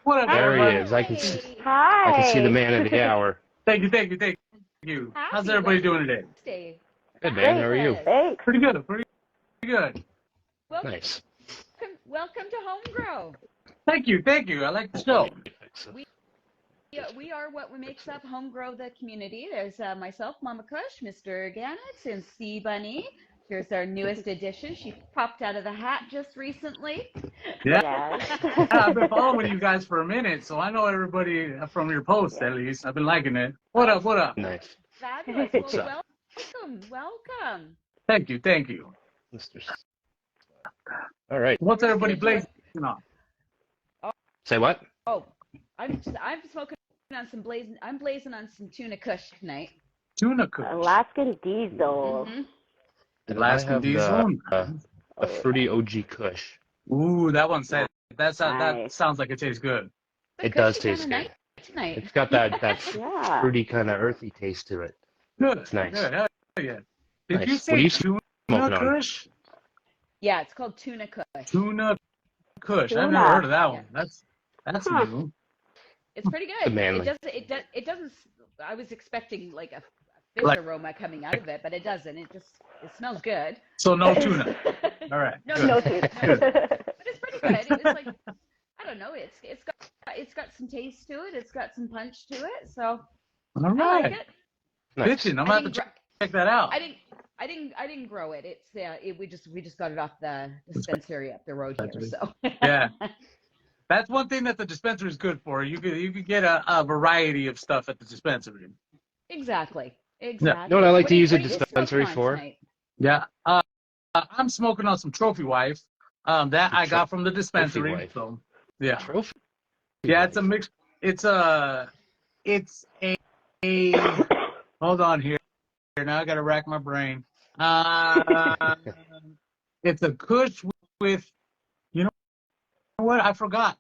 What up, There he everybody? is. I can see. Hi. I can see the man of the hour. Thank you. How's everybody doing today? Good, man. How are you? Thanks. Pretty good. Nice. Welcome to Home Grow. Thank you. I like the show. We are what makes up Home Grow, the community. There's myself, Mama Kush, Mr. Gannett, and C Bunny. Here's our newest addition. She popped out of the hat just recently. Yeah. I've been following you guys for a minute, so I know everybody from your posts at least. I've been liking it. What up? Nice. Fabulous. Well, welcome. Thank you. Mr. All right. What's everybody blazing on? Say what? Oh, I'm smoking on some blazing. I'm blazing on some tuna Kush tonight. Tuna Kush. Alaskan Diesel. Mm-hmm. Alaskan Diesel. The fruity OG Kush. Ooh, that one said that Nice. sounds like it tastes good. It does taste good. Nice tonight. It's got that Yeah. fruity kind of earthy taste to it. Good. It's nice. Good. Hell yeah. Did Nice. you What say are you tuna smoking on? Kush? Yeah, it's called tuna Kush. Tuna Kush. Tuna. I've never heard of that one. Yeah. That's Huh. new. It's pretty good. Good manly. It doesn't. I was expecting like a fish Like- aroma coming out of it, but it doesn't. It smells good. So no tuna. All right. No, good. No food. but it's pretty good. It's like I don't know. It's got some taste to it. It's got some punch to it. So All I like right. it. Nice. Bitchin'. I'm gonna have to check that out. I didn't grow it. It's we just got it off the dispensary up the road here. So Yeah. That's one thing that the dispensary is good for. You could get a variety of stuff at the dispensary. Exactly. You know what I like to use a dispensary for? Tonight? Yeah. I'm smoking on some Trophy Wife. That I got from the dispensary. Wife. So yeah. Trophy. Yeah, it's a mix. It's a. Hold on here. Now I gotta rack my brain. It's a Kush with. You know what? I forgot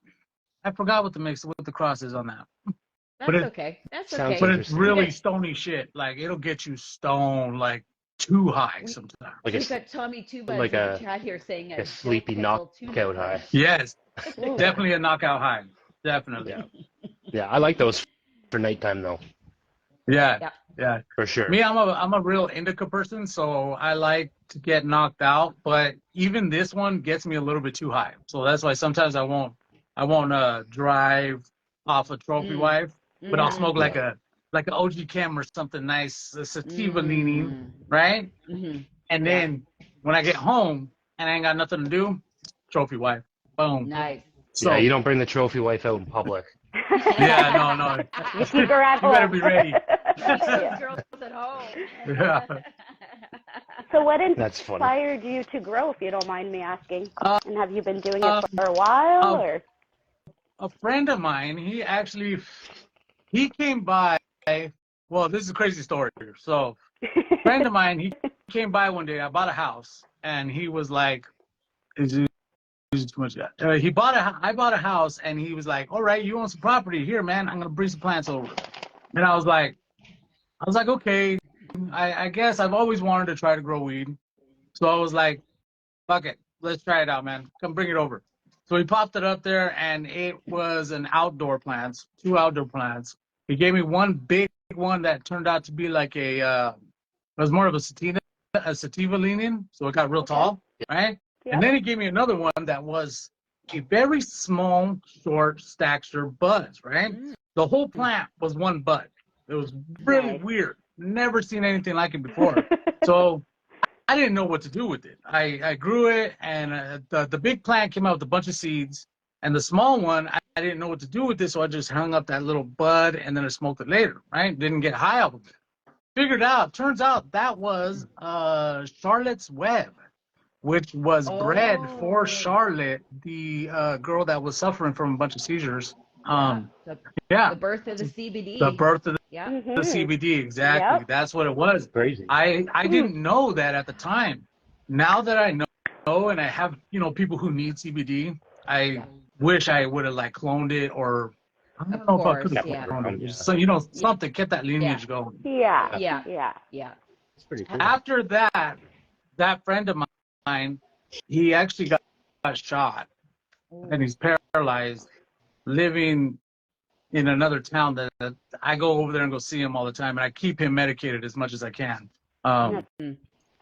what the cross is on that. That's But okay. That's Sounds okay. But it's Interesting. really stony shit. Like it'll get you stoned like too high sometimes. Like We've got Tommy Two Buds like in a- the chat here saying a sleepy knockout high. Yes, Ooh. definitely a knockout high. Definitely. Yeah, I like those for nighttime though, Yeah. for sure. Me, I'm a real indica person, so I like to get knocked out. But even this one gets me a little bit too high, so that's why sometimes I won't drive off a Trophy Wife, but I'll smoke like an OG Chem or something nice, a sativa leaning, right? Mm-hmm. And then when I get home and I ain't got nothing to do, Trophy Wife, boom. Nice. So Yeah, you don't bring the trophy wife out in public. yeah, no. You keep her at You home. better be ready. These girls at home. Yeah. So what That's funny. inspired you to grow, if you don't mind me asking? And have you been doing it um, for a while, or? A friend of mine, he came by. Well, this is a crazy story. So, a friend of mine, he came by one day. I bought a house, and he was like, "Is it too much?" I bought a house, and he was like, "All right, you own some property here, man. I'm gonna bring some plants over." And I was like, "Okay." I guess I've always wanted to try to grow weed, so I was like, "Fuck it, let's try it out, man. Come bring it over." So he popped it up there, and it was two outdoor plants. He gave me one big one that turned out to be like it was more of a sativa leaning, so it got real tall, right? Yeah. And then he gave me another one that was a very small, short stature buds, right? The whole plant was one bud. It was really Nice. weird. Never seen anything like it before. So I didn't know what to do with it. I grew it, and the big plant came out with a bunch of seeds, and the small one, I didn't know what to do with it, so I just hung up that little bud, and then I smoked it later, right? Didn't get high off of it. Turns out that was Charlotte's Web, which was bred for Charlotte, the girl that was suffering from a bunch of seizures. The birth of the CBD. The birth of Yeah. the CBD, exactly. Yep. That's what it was. Crazy. I didn't know that at the time. Now that I know, and I have people who need CBD, I wish I would have like cloned it, or I don't know if I could have cloned it. So something kept that lineage going. Yeah. It's pretty cool. After that friend of mine, he actually got shot, and he's paralyzed. living in another town that I go over there and go see him all the time, and I keep him medicated as much as I can. That's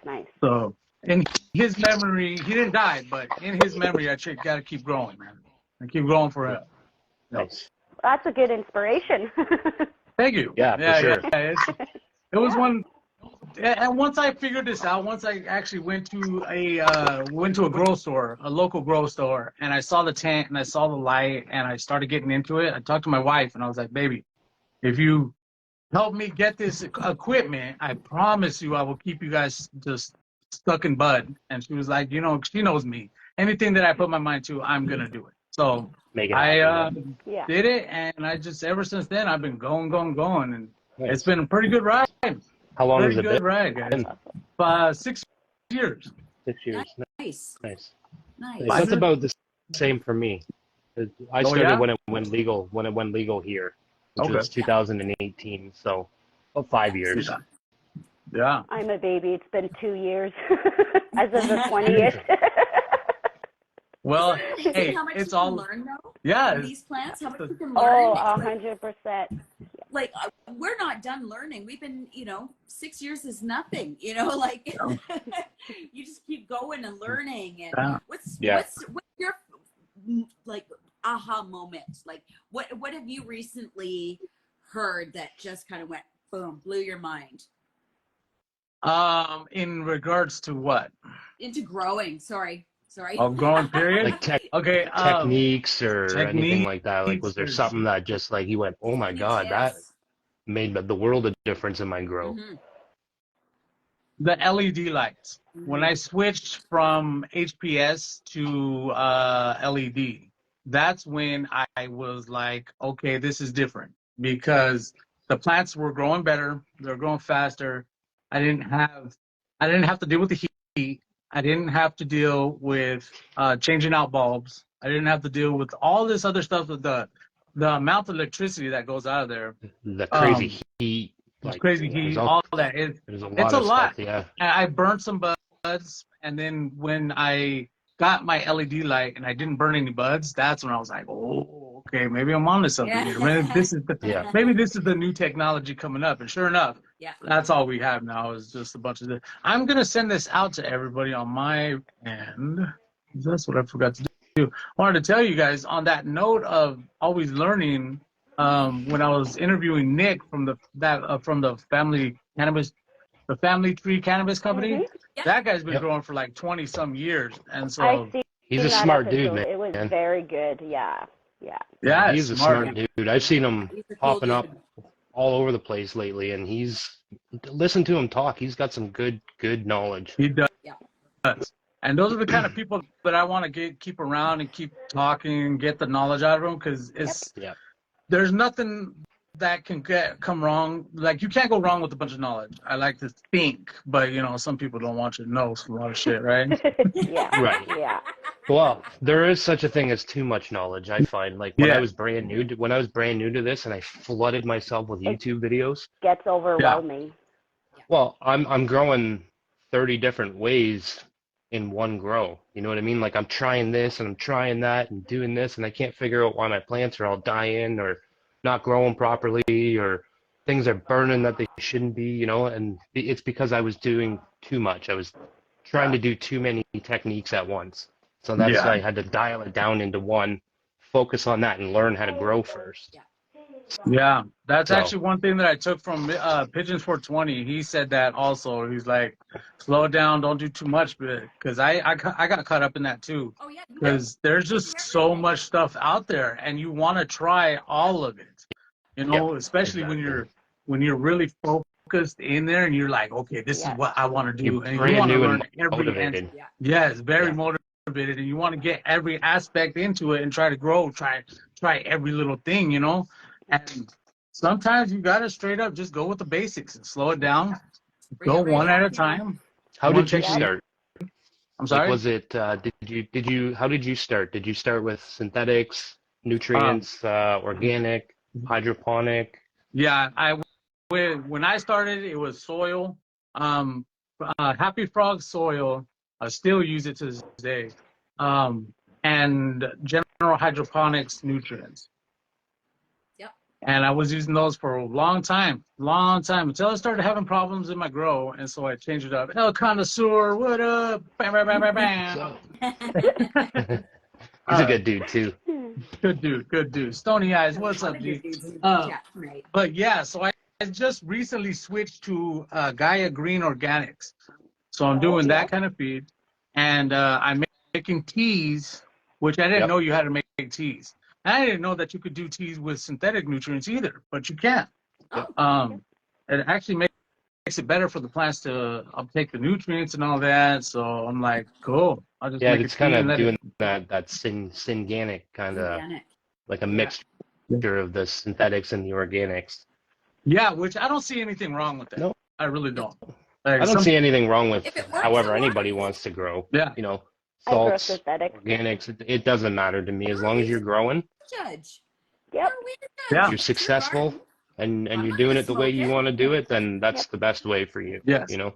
nice. So in his memory, he didn't die, but in his memory, I got to keep growing, man. And keep growing for him. Nice. That's a good inspiration. Thank you. Yeah, for sure. Yeah, it was one. And once I figured this out, once I actually went to a grow store, a local grow store, and I saw the tent and I saw the light and I started getting into it, I talked to my wife and I was like, baby, if you help me get this equipment, I promise you I will keep you guys just stuck in bud. And she was like, she knows me. Anything that I put my mind to, I'm going to do it. So Make it I happen. did it, and I just, ever since then, I've been going. And Nice. it's been a pretty good ride. How long has Pretty it good been? ride, guys. 6 years. 6 years. Nice. Nice. Nice. That's about the same for me. I started yeah? when it went legal here, which Okay. was 2018. So, about 5 years. Yeah. I'm a baby. It's been 2 years as of the 20th. Well, Amazing hey, how much it's you all. can learn though Yeah. from these plants. How much you can learn. Oh, Like, 100%. like we're not done learning. We've been, 6 years is nothing. Like you just keep going and learning. And Yeah. what's Yeah. what's your like aha moment? Like what have you recently heard that just kind of went boom, blew your mind? In regards to what? Into growing. Sorry. Oh, growing period. Like Okay. techniques or anything like that. Like, was there techniques or- something that just like you went, oh my God, that Yes. made the world a difference in my grow? Mhm. The LED lights. When I switched from HPS to LED, that's when I was like, okay, this is different, because the plants were growing better, they're growing faster. I didn't have to deal with the heat. I didn't have to deal with changing out bulbs. I didn't have to deal with all this other stuff with the amount of electricity that goes out of there. The crazy heat. Like, Crazy heat, there's all that. There's It's a lot. Stuff, yeah. I burned some buds, and then when I got my LED light and I didn't burn any buds, that's when I was like, oh, okay, maybe I'm on to something Yeah. here. Maybe this is the new technology coming up. And sure enough, Yeah. that's all we have now is just a bunch of this. I'm going to send this out to everybody on my end. That's what I forgot to do. I wanted to tell you guys on that note of always learning. When I was interviewing Nick from the Family Tree Cannabis Company, Mhm. that guy's been Yep. growing for like 20 some years, and so I see. He's a that smart episode. dude, man. It was very good. Yeah. yeah, He's a smart dude. I've seen him He's a cool popping up dude. all over the place lately, and listen to him talk. He's got some good knowledge. He does. Yeah. And those are the kind of people that I want to keep around and keep talking and get the knowledge out of them, because Yep. there's nothing that can come wrong. Like, you can't go wrong with a bunch of knowledge. I like to think, but some people don't want you to know a lot of shit, right? Yeah. Right. Yeah. Well, there is such a thing as too much knowledge, I find. Like, when I was brand new to this and I flooded myself with YouTube videos. Gets overwhelming. Well, I'm growing 30 different ways in one grow. You know what I mean? Like, I'm trying this and I'm trying that and doing this, and I can't figure out why my plants are all dying or not growing properly, or things are burning that they shouldn't be, and it's because I was doing too much. I was trying to do too many techniques at once. So that's why I had to dial it down into one, focus on that, and learn how to grow first. Yeah, that's So- actually one thing that I took from Pigeons 420. He said that also. He's like, slow it down, don't do too much, because I got caught up in that too. Oh yeah. Because there's just so much stuff out there, and you want to try all of it. Especially when you're really focused in there, and you're like, okay, this is what I want to do, You're and you brand want to new learn and every motivated. answer. Yes, very motivated, and you want to get every aspect into it and try to grow, try every little thing, And sometimes you gotta straight up just go with the basics and slow it down. Go one at a time. How did you One start? I'm sorry. Like, was it? Did you? How did you start? Did you start with synthetics, nutrients, organic, hydroponic? Yeah, when I started, it was soil. Happy Frog soil. I still use it to this day. And General hydroponics nutrients. Yep. And I was using those for a long time, until I started having problems in my grow, and so I changed it up. El Connoisseur, what up? Bam, bam, bam, bam, bam. He's a good dude too. Good dude. Stony Eyes, what's up, dude? Right. But yeah, so I just recently switched to Gaia Green Organics. So I'm doing that kind of feed, and I'm making teas, which I didn't know you had to make teas. And I didn't know that you could do teas with synthetic nutrients either, but you can. It actually makes it better for the plants to uptake the nutrients and all that. So I'm like, cool. I'll just make it's a kind tea of and doing that synganic kind of like a mixture of the synthetics and the organics. Yeah, which I don't see anything wrong with that. No, I really don't. I don't see anything wrong with works, however anybody wants to grow. Yeah. You know, I grow salts, synthetic. organics, it doesn't matter to me as long as you're growing. Judge. Yep. Yeah. You're successful and you're doing it the way you want to do it, then that's the best way for you. Yes. You know.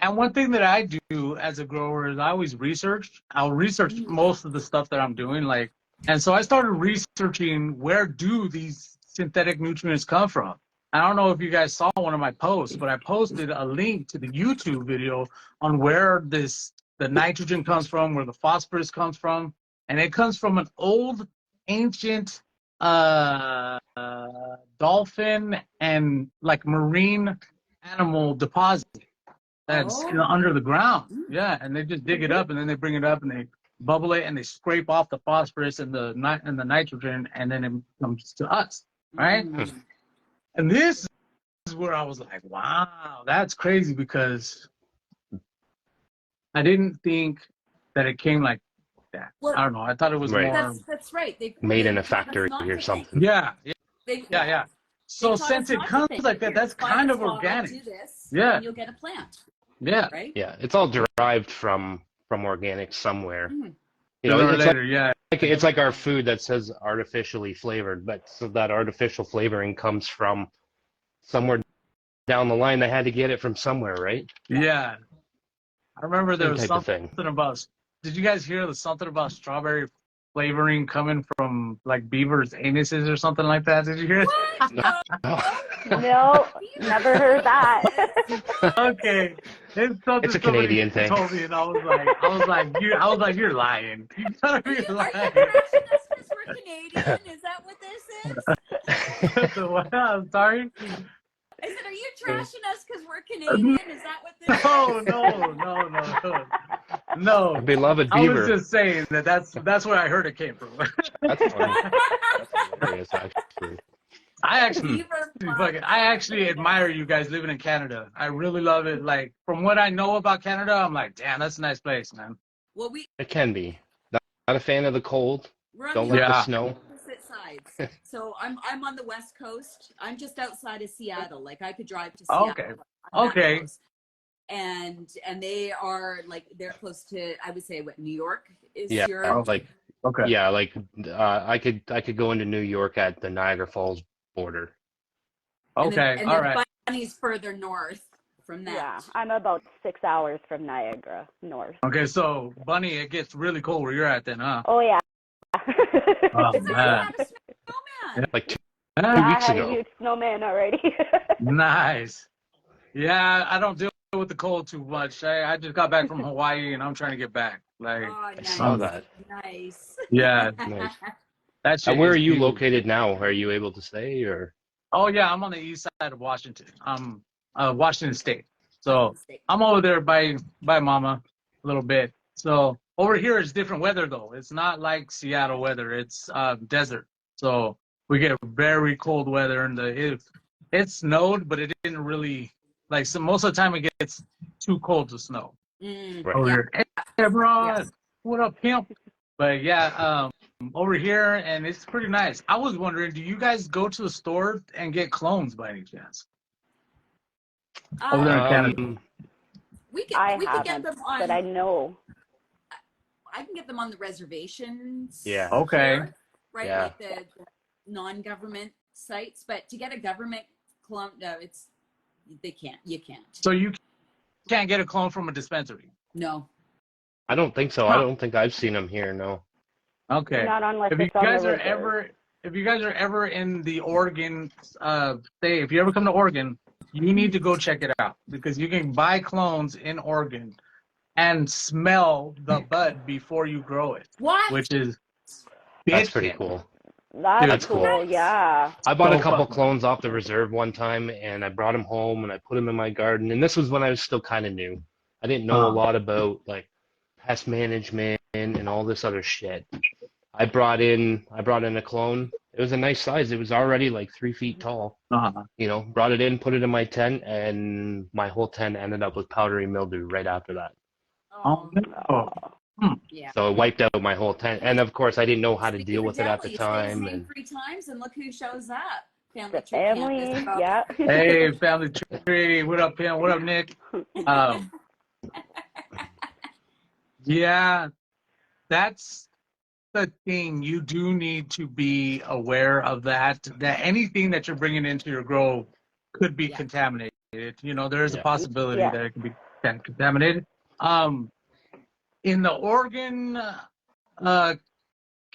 And one thing that I do as a grower is I always research. I'll research most of the stuff that I'm doing, and so I started researching where do these synthetic nutrients come from. I don't know if you guys saw one of my posts, but I posted a link to the YouTube video on where the nitrogen comes from, where the phosphorus comes from, and it comes from an old, ancient dolphin and like marine animal deposit that's under the ground. Yeah, and they just dig it up and then they bring it up and they bubble it and they scrape off the phosphorus and the nitrogen, and then it comes to us, right? And this is where I was like, wow, that's crazy, because I didn't think that it came like that. Well, I don't know. I thought it was more that's right. Made in a factory or something. Yeah. Yeah. So since it comes like that, that's kind of organic. Do this, Yeah. and you'll get a plant. Yeah. Right. Yeah, it's all derived from organic somewhere. Mm. You know, Sooner or it's later, it's like our food that says artificially flavored, but so that artificial flavoring comes from somewhere down the line. They had to get it from somewhere, right? Yeah. I remember there was Same type of something thing. about. Did you guys hear something about strawberry flavoring coming from like beavers' anuses or something like that? Did you hear it? No, never heard that. Okay, It's a Canadian thing. Told me, and I was like, you're lying. You gotta be Are lying. you trashing us because we're Canadian? Is that what this is? So what? I'm sorry. I said, are you trashing us because we're Canadian? Is that what this is? No. Beloved I beaver. was just saying that's where I heard it came from. That's funny. That's hilarious, actually. I actually admire you guys living in Canada. I really love it. Like, from what I know about Canada, I'm like, damn, that's a nice place, man. Well, It can be. Not a fan of the cold. we're on Don't the like the snow. opposite sides. So I'm on the West Coast. I'm just outside of Seattle. Like, I could drive to Seattle. Okay. I'm that Okay. close. And they are like, they're close to, I would say, what, New York is Yeah, your like Okay. yeah, like I could go into New York at the Niagara Falls border. Okay. and All then right. Bunny's further north from that. Yeah, I'm about 6 hours from Niagara, north. Okay. So, Bunny, it gets really cold where you're at then, huh? Oh, yeah. Oh, It's like you man. had a snowman. Like 2 I weeks had ago. a huge snowman already. Nice. Yeah, I don't deal with the cold too much. I just got back from Hawaii and I'm trying to get back. Like, Oh, I nice. saw that. Nice. yeah, Nice. that shit. Where are is you huge. located now? Are you able to stay or? Oh yeah, I'm on the east side of Washington. I'm Washington State. So I'm over there by Mama a little bit. So over here is different weather though. It's not like Seattle weather. It's desert. So we get very cold weather and it snowed, but it didn't really like. So most of the time it gets too cold to snow. Right. Over here. Hey, bro, Yeah. what up, pimp? But yeah, over here, and it's pretty nice. I was wondering, do you guys go to the store and get clones by any chance? Over there in Canada. We I can get haven't, them on. but I know. I can get them on the reservations. Yeah. Okay. here, right, Yeah. like the non-government sites. But to get a government clone, no, they can't. You can't. So you can't get a clone from a dispensary? No. I don't think so. I don't think I've seen them here. No. Okay. Not unless If you it's on guys the are reserve. ever, if you guys are ever in the Oregon, say, if you ever come to Oregon, you need to go check it out because you can buy clones in Oregon and smell the bud before you grow it, What? which is That's pretty bitchin'. cool. That's That's cool. cool. Yeah. I bought a So couple fucking. clones off the reserve one time, and I brought them home and I put them in my garden. And this was when I was still kind of new. I didn't know a lot about like pest management and all this other shit. I brought in a clone. It was a nice size. It was already like 3 feet tall. Uh-huh. Brought it in, put it in my tent, and my whole tent ended up with powdery mildew right after that. Oh, no. Yeah. So it wiped out my whole tent. And of course, I didn't know how to Speaking deal of with it at the jelly, say his time. name And 3 times and look who shows up. Family The Tree family. Campus. Yeah. Hey, family tree. What up, Pam? What up, Nick? Um, yeah, that's the thing. You do need to be aware of that anything that you're bringing into your grow could be Yeah. contaminated. There is a Yeah. possibility Yeah. that it could be contaminated. In the Oregon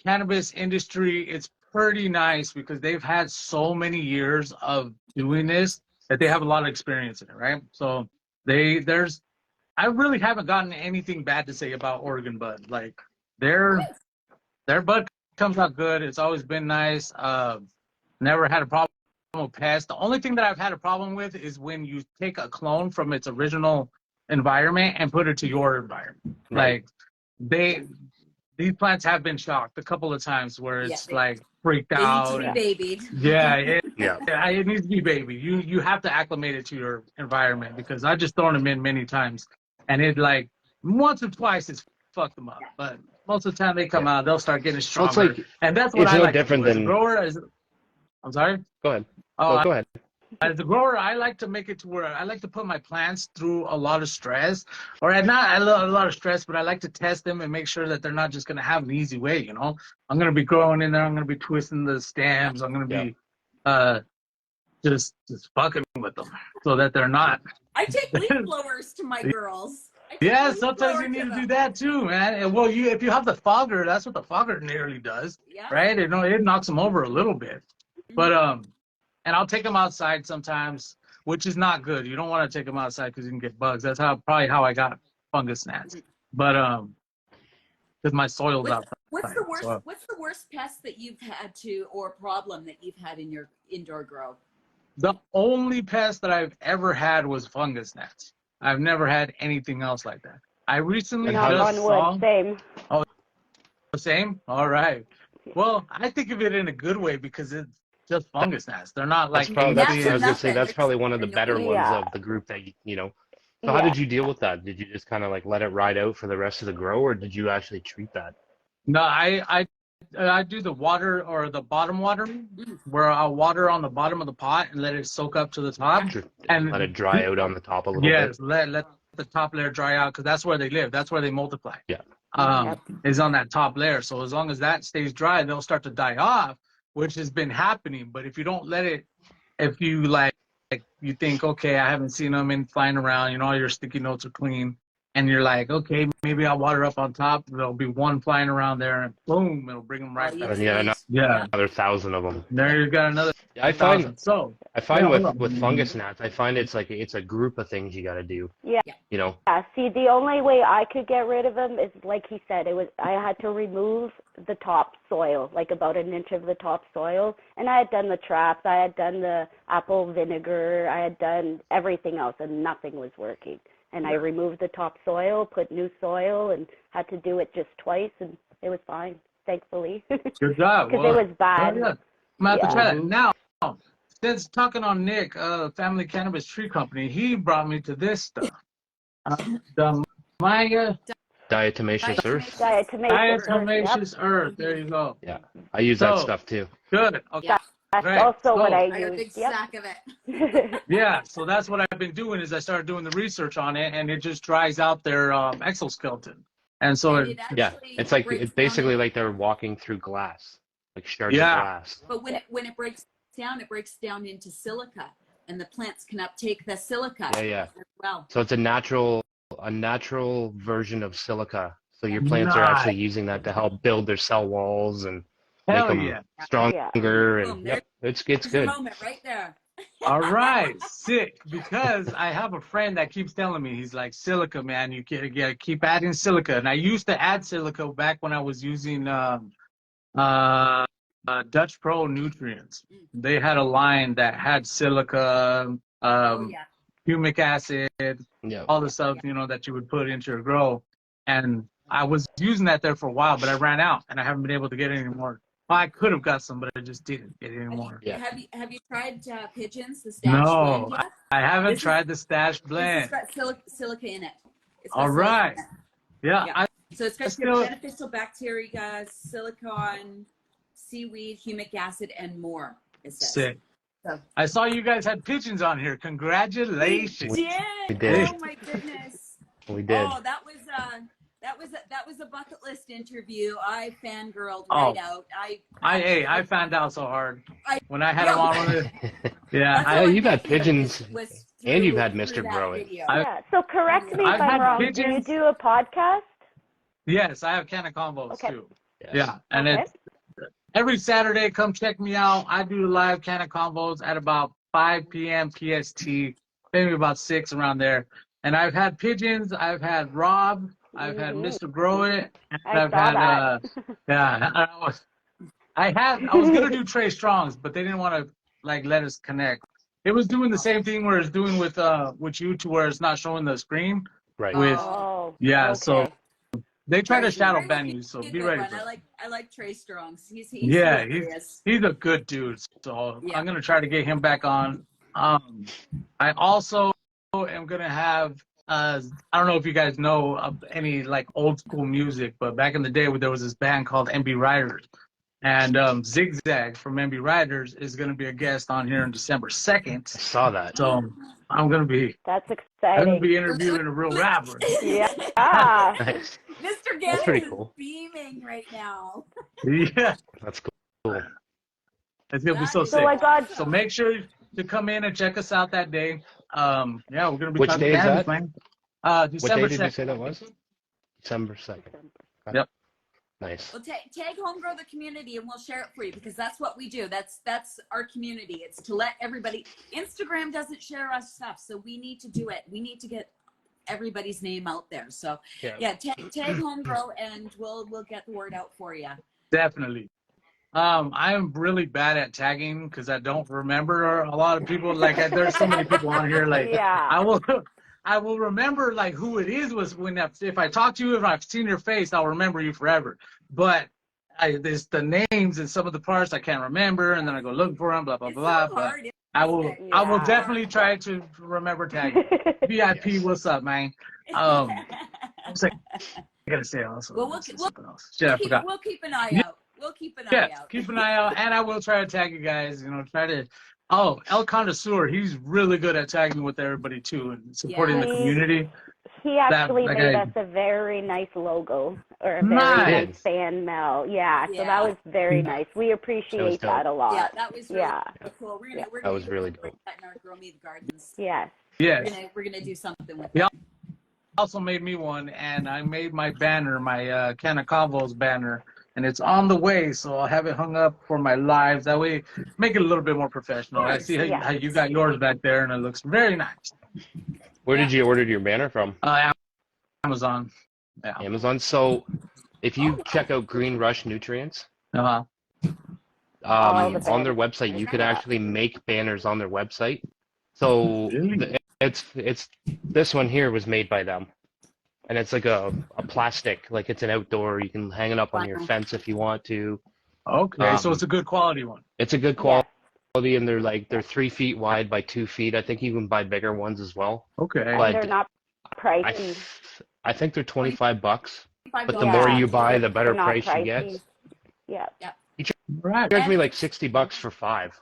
cannabis industry, it's pretty nice because they've had so many years of doing this that they have a lot of experience in it, right? So I really haven't gotten anything bad to say about Oregon bud. Like their bud comes out good. It's always been nice. Never had a problem with pests. The only thing that I've had a problem with is when you take a clone from its original environment and put it to your environment. Right. Like these plants have been shocked a couple of times where Yeah, it's like freaked They need to out. be And, babied. yeah, it, Yeah. yeah, it needs to be baby. You have to acclimate it to your environment because I just thrown them in many times, and it like once or twice it's fucked them up. But most of the time they come out, they'll start getting Well, it's stronger, like and that's what it's I no like to different do as a than. grower. I'm sorry. Go ahead. Oh, Go ahead. as a grower, I like to make it to where I like to put my plants through a lot of stress, or not a lot of stress, but I like to test them and make sure that they're not just going to have an easy way. I'm going to be growing in there. I'm going to be twisting the stems. I'm going to Yeah. be just fucking with them so that they're not. I take leaf blowers to my girls. I take a Yeah, leaf sometimes blower you need to them. do that too, man. And well, if you have the fogger, that's what the fogger nearly does, Yeah. right? It knocks them over a little bit, but and I'll take them outside sometimes, which is not good. You don't want to take them outside because you can get bugs. That's probably how I got fungus gnats. But because my soil's outside. What's the worst? So, What's the worst pest that you've had to, or problem that you've had in your indoor grow? the only pest that I've ever had was fungus gnats. I've never had anything else like that. I recently And Knock how- just on saw wood. Same. the same. All right. Well, I think of it in a good way because it's just fungus gnats. They're not That's like probably. Gnats That's. anything. I are was gonna say nothing. that's probably one of the They're better no- ones Yeah. of the group that So how did you deal with that? Did you just kind of like let it ride out for the rest of the grow, or did you actually treat that? No, I do the water or the bottom water where I'll water on the bottom of the pot and let it soak up to the top. And let it dry out on the top a little Yes, bit. let the top layer dry out because that's where they live. That's where they multiply. Yeah. Is on that top layer. So as long as that stays dry, they'll start to die off, which has been happening. But if you don't let it, if you like you think, okay, I haven't seen them in flying around, all your sticky notes are clean, and you're like, okay, maybe I'll water up on top. There'll be one flying around there, and boom, it'll bring them right Oh, back. And yeah, Yeah, another 1,000 of them. there you got another I find 1,000. So I find yeah, with fungus gnats, I find it's a group of things you got to do. Yeah. You know. Yeah, see, the only way I could get rid of them is, like he said, I had to remove the top soil, like about an inch of the top soil. And I had done the traps, I had done the apple vinegar, I had done everything else, and nothing was working. And I removed the top soil, put new soil, and had to do it just twice, and it was fine, thankfully. good job. Because it was bad. Yeah. I'm gonna have to Yeah. try that. Now, since talking on Nick, Family Cannabis Tree Company, he brought me to this stuff. The Maya Diatomaceous earth. Diatomaceous Earth. There you go. Yeah, I use that So- stuff too. Good. Okay. Yeah. That's Right. also what So- I I got a big used. Yep. sack of it. Yeah. So that's what I've been doing is I started doing the research on it, and it just dries out their exoskeleton. And so And it, Yeah, actually it's like breaks it's basically down like they're walking through glass, like shards Yeah. of glass. But when it breaks down into silica, and the plants can uptake the silica Yeah. as well. So it's a natural version of silica. So your plants are actually Nice. using that to help build their cell walls and make Hell them yeah. stronger. Boom, And there- yep, it's There's your good. moment right there. All right, sick. Because I have a friend that keeps telling me, he's like, silica, man, you gotta keep adding silica. And I used to add silica back when I was using uh, Dutch Pro nutrients. They had a line that had silica, Oh yeah. humic acid, Yeah. all the stuff, you know, that you would put into your grow. And I was using that there for a while, but I ran out and I haven't been able to get it anymore. Well, I could have got some, but I just didn't get it anymore. Yeah. Have you tried Pigeons, the stash No, blend yet? I haven't This is- tried the stash This has blend. got silica in it. It's got All silica right. in it. Yeah, Yeah. So it's got still- beneficial bacteria, silicon, seaweed, humic acid, and more. It says. sick. So- I saw you guys had pigeons on here. Congratulations. We We did. did. Oh my goodness. We did. Oh, that was a bucket list interview. I fangirled Oh. right out. I found out so hard when I had Yeah. them on with it. Yeah, That's I, how I you've met had you, pigeons, was and you've had through Mr. that Grow It. video. I- Yeah. So correct me if I've I'm had wrong. Do you pigeons. do a podcast? yes, I have can of combos Okay. too. Yes. Yeah, and Okay. it's every Saturday. Come check me out. I do live can of combos at about 5 p.m. PST, maybe about 6 around there. And I've had pigeons. I've had Rob. I've had Mhm. Mr. Grow It. And I I've saw had that. yeah. I was gonna do Trey Strong's, but they didn't want to like let us connect. It was doing the same thing where it's doing with you two, where it's not showing the screen. Right. With Oh. yeah, Okay. so they try to Trey's shadow a ban you, so good be ready one. for it. I like Trey Strong's. He's Yeah, hilarious. he's a good dude. So Yeah. I'm gonna try to get him back on. I also am gonna have I don't know if you guys know of any like old school music, but back in the day there was this band called MB Riders. And Zigzag from MB Riders is gonna be a guest on here on December 2nd. I saw that. So I'm gonna be That's I'm exciting. gonna be interviewing a real rapper. Yeah. Ah. Nice. Mr. That's Gannon pretty is cool. beaming right now. Yeah, That's cool. it's gonna be so That is sick. So I got So make sure to come in and check us out that day. Yeah, we're gonna be Which talking day is cannabis, that? man. What December day did you 2nd. say that was? December 2nd. Okay. Yep. Nice. Well, tag Home Grow the community and we'll share it for you because that's what we do. That's our community. It's to let everybody. Instagram doesn't share our stuff, so we need to do it. We need to get everybody's name out there. So yeah, tag Home Grow and we'll get the word out for you. Definitely. I'm really bad at tagging because I don't remember a lot of people. Like there's so many people on here. Like Yeah. I will remember like who it is was when if I talk to you, if I've seen your face, I'll remember you forever. But there's the names and some of the parts I can't remember, and then I go looking for them, blah blah It's blah. so But hard. I will Yeah. definitely try to remember tagging. VIP, Yes. what's up, man? I was like, I gotta say also. Well, something else. Shit, I forgot. We'll keep an eye Yeah. out. We'll keep an eye Yes, out. keep an eye out, and I will try to tag you guys. You know, try to. Oh, El Connoisseur, he's really good at tagging with everybody too and supporting the Yeah. community. He actually that made guy- us a very nice logo or a very Nice. nice fan mail. Yeah, so Yeah. that was very nice. We That was appreciate dope. that a lot. Yeah, that was really Yeah. cool. We're Yeah. gonna That was do really something dope. like that in our Grow Me the Gardens. Yes. Yes. We're gonna do something with Yeah. that. Also made me one, and I made my banner, my Can of Combos banner, and it's on the way. So I'll have it hung up for my lives. That way, make it a little bit more professional. I see Yeah. how you got yours back there, and it looks very nice. Where did you order your banner from? Amazon. Yeah. Amazon. So if you check out Green Rush Nutrients, Uh-huh. All the on their banners. website, you could actually make banners on their website. So Really? it's this one here was made by them, and it's like a plastic, like it's an outdoor. You can hang it up on your Wow. fence if you want to. Okay, so it's a good quality one. It's a good quality, and they're 3 feet wide by 2 feet. I think you can buy bigger ones as well. Okay. And But they're not pricey. I think they're $25, but the $25. more Yeah. you buy, the better They're not price you get. pricey. Yeah. Right. He charged me like $60 for 5.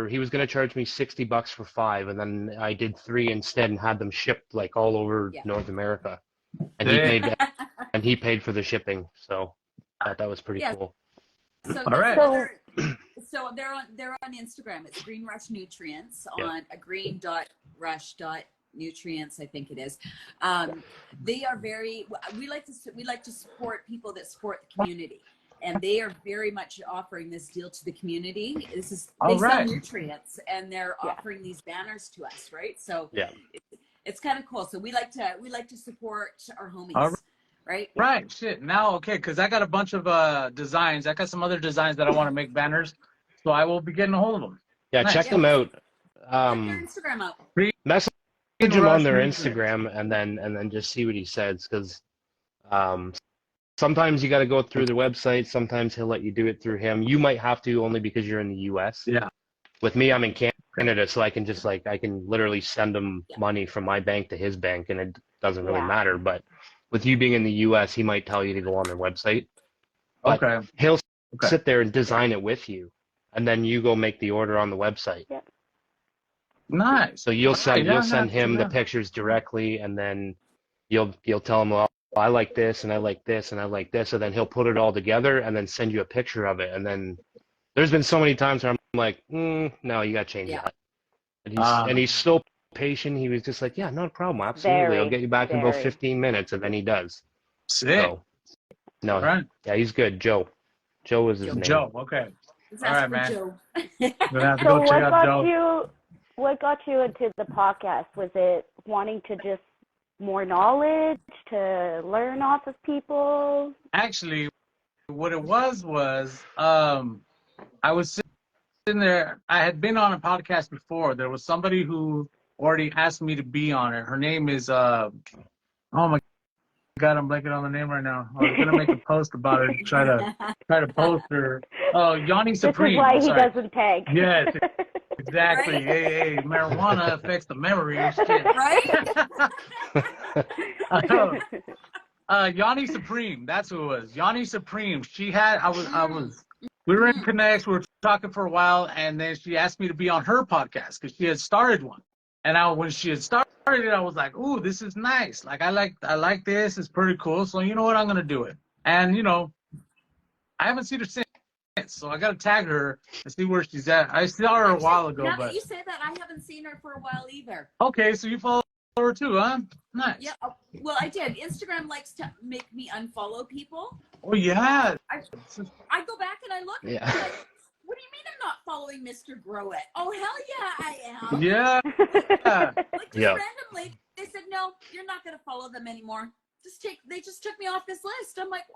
He was gonna charge me $60 for 5, and then I did 3 instead and had them shipped like all over Yeah. North America, and he paid for the shipping. So that was pretty Yeah. cool. So All right. they're on Instagram. It's Green Rush Nutrients Yeah. on green.rush. Nutrients, I think it is. They are very. We like to support people that support the community, and they are very much offering this deal to the community. They sell nutrients, and they're offering these banners to us, right? So it's kind of cool. So we like to support our homies. Right. Right. Shit. Now, okay, because I got a bunch of designs. I got some other designs that I want to make banners, so I will be getting a hold of them. Yeah, check them out. Check their Instagram out. Message him on their Instagram and then just see what he says, because sometimes you got to go through their website. Sometimes he'll let you do it through him. You might have to only because you're in the U.S. Yeah. With me, I'm in Canada, so I can just I can literally send him money from my bank to his bank, and it doesn't really matter. But with you being in the U.S., he might tell you to go on their website. But he'll sit there and design it with you, and then you go make the order on the website. Yeah. Nice. So you'll send him the pictures directly, and then you'll tell him, well, I like this, and I like this, and I like this, and then he'll put it all together and then send you a picture of it. And then there's been so many times where I'm like, no, you got to change that. And he's so patient. He was just like, yeah, not a problem. Absolutely. I'll get you back in about 15 minutes. And then he does. Sick. So, no, yeah, he's good. Joe was his name. Joe, okay. All right, man. Joe. Gonna have to go check out Joe. What got you into the podcast? Was it wanting to just more knowledge, to learn off of people? Actually, what it was I was sitting there. I had been on a podcast before. There was somebody who already asked me to be on it. Her name is oh my God, I'm blanking on the name right now. I was gonna make a post about it. Try to post her. Oh, Yanni Supreme. This is why he doesn't tag. Yes, exactly. Right? Hey, marijuana affects the memory and shit. Right? Yanni Supreme. That's who it was. Yanni Supreme. We were in Connects. We were talking for a while, and then she asked me to be on her podcast because she had started one. And when she had started it, I was like, "Ooh, this is nice. Like, I like this. It's pretty cool. So you know what? I'm gonna do it." And I haven't seen her since, so I gotta tag her and see where she's at. I saw her a while ago, now but that you say that, I haven't seen her for a while either. Okay, so you follow her too, huh? Nice. Yeah. Well, I did. Instagram likes to make me unfollow people. Oh yeah. I go back and I look. Yeah. And I'm like, what do you mean I'm not following Mr. Grow It? Oh, hell yeah, I am. Yeah. Like, just randomly, they said, no, you're not going to follow them anymore. They just took me off this list. I'm like,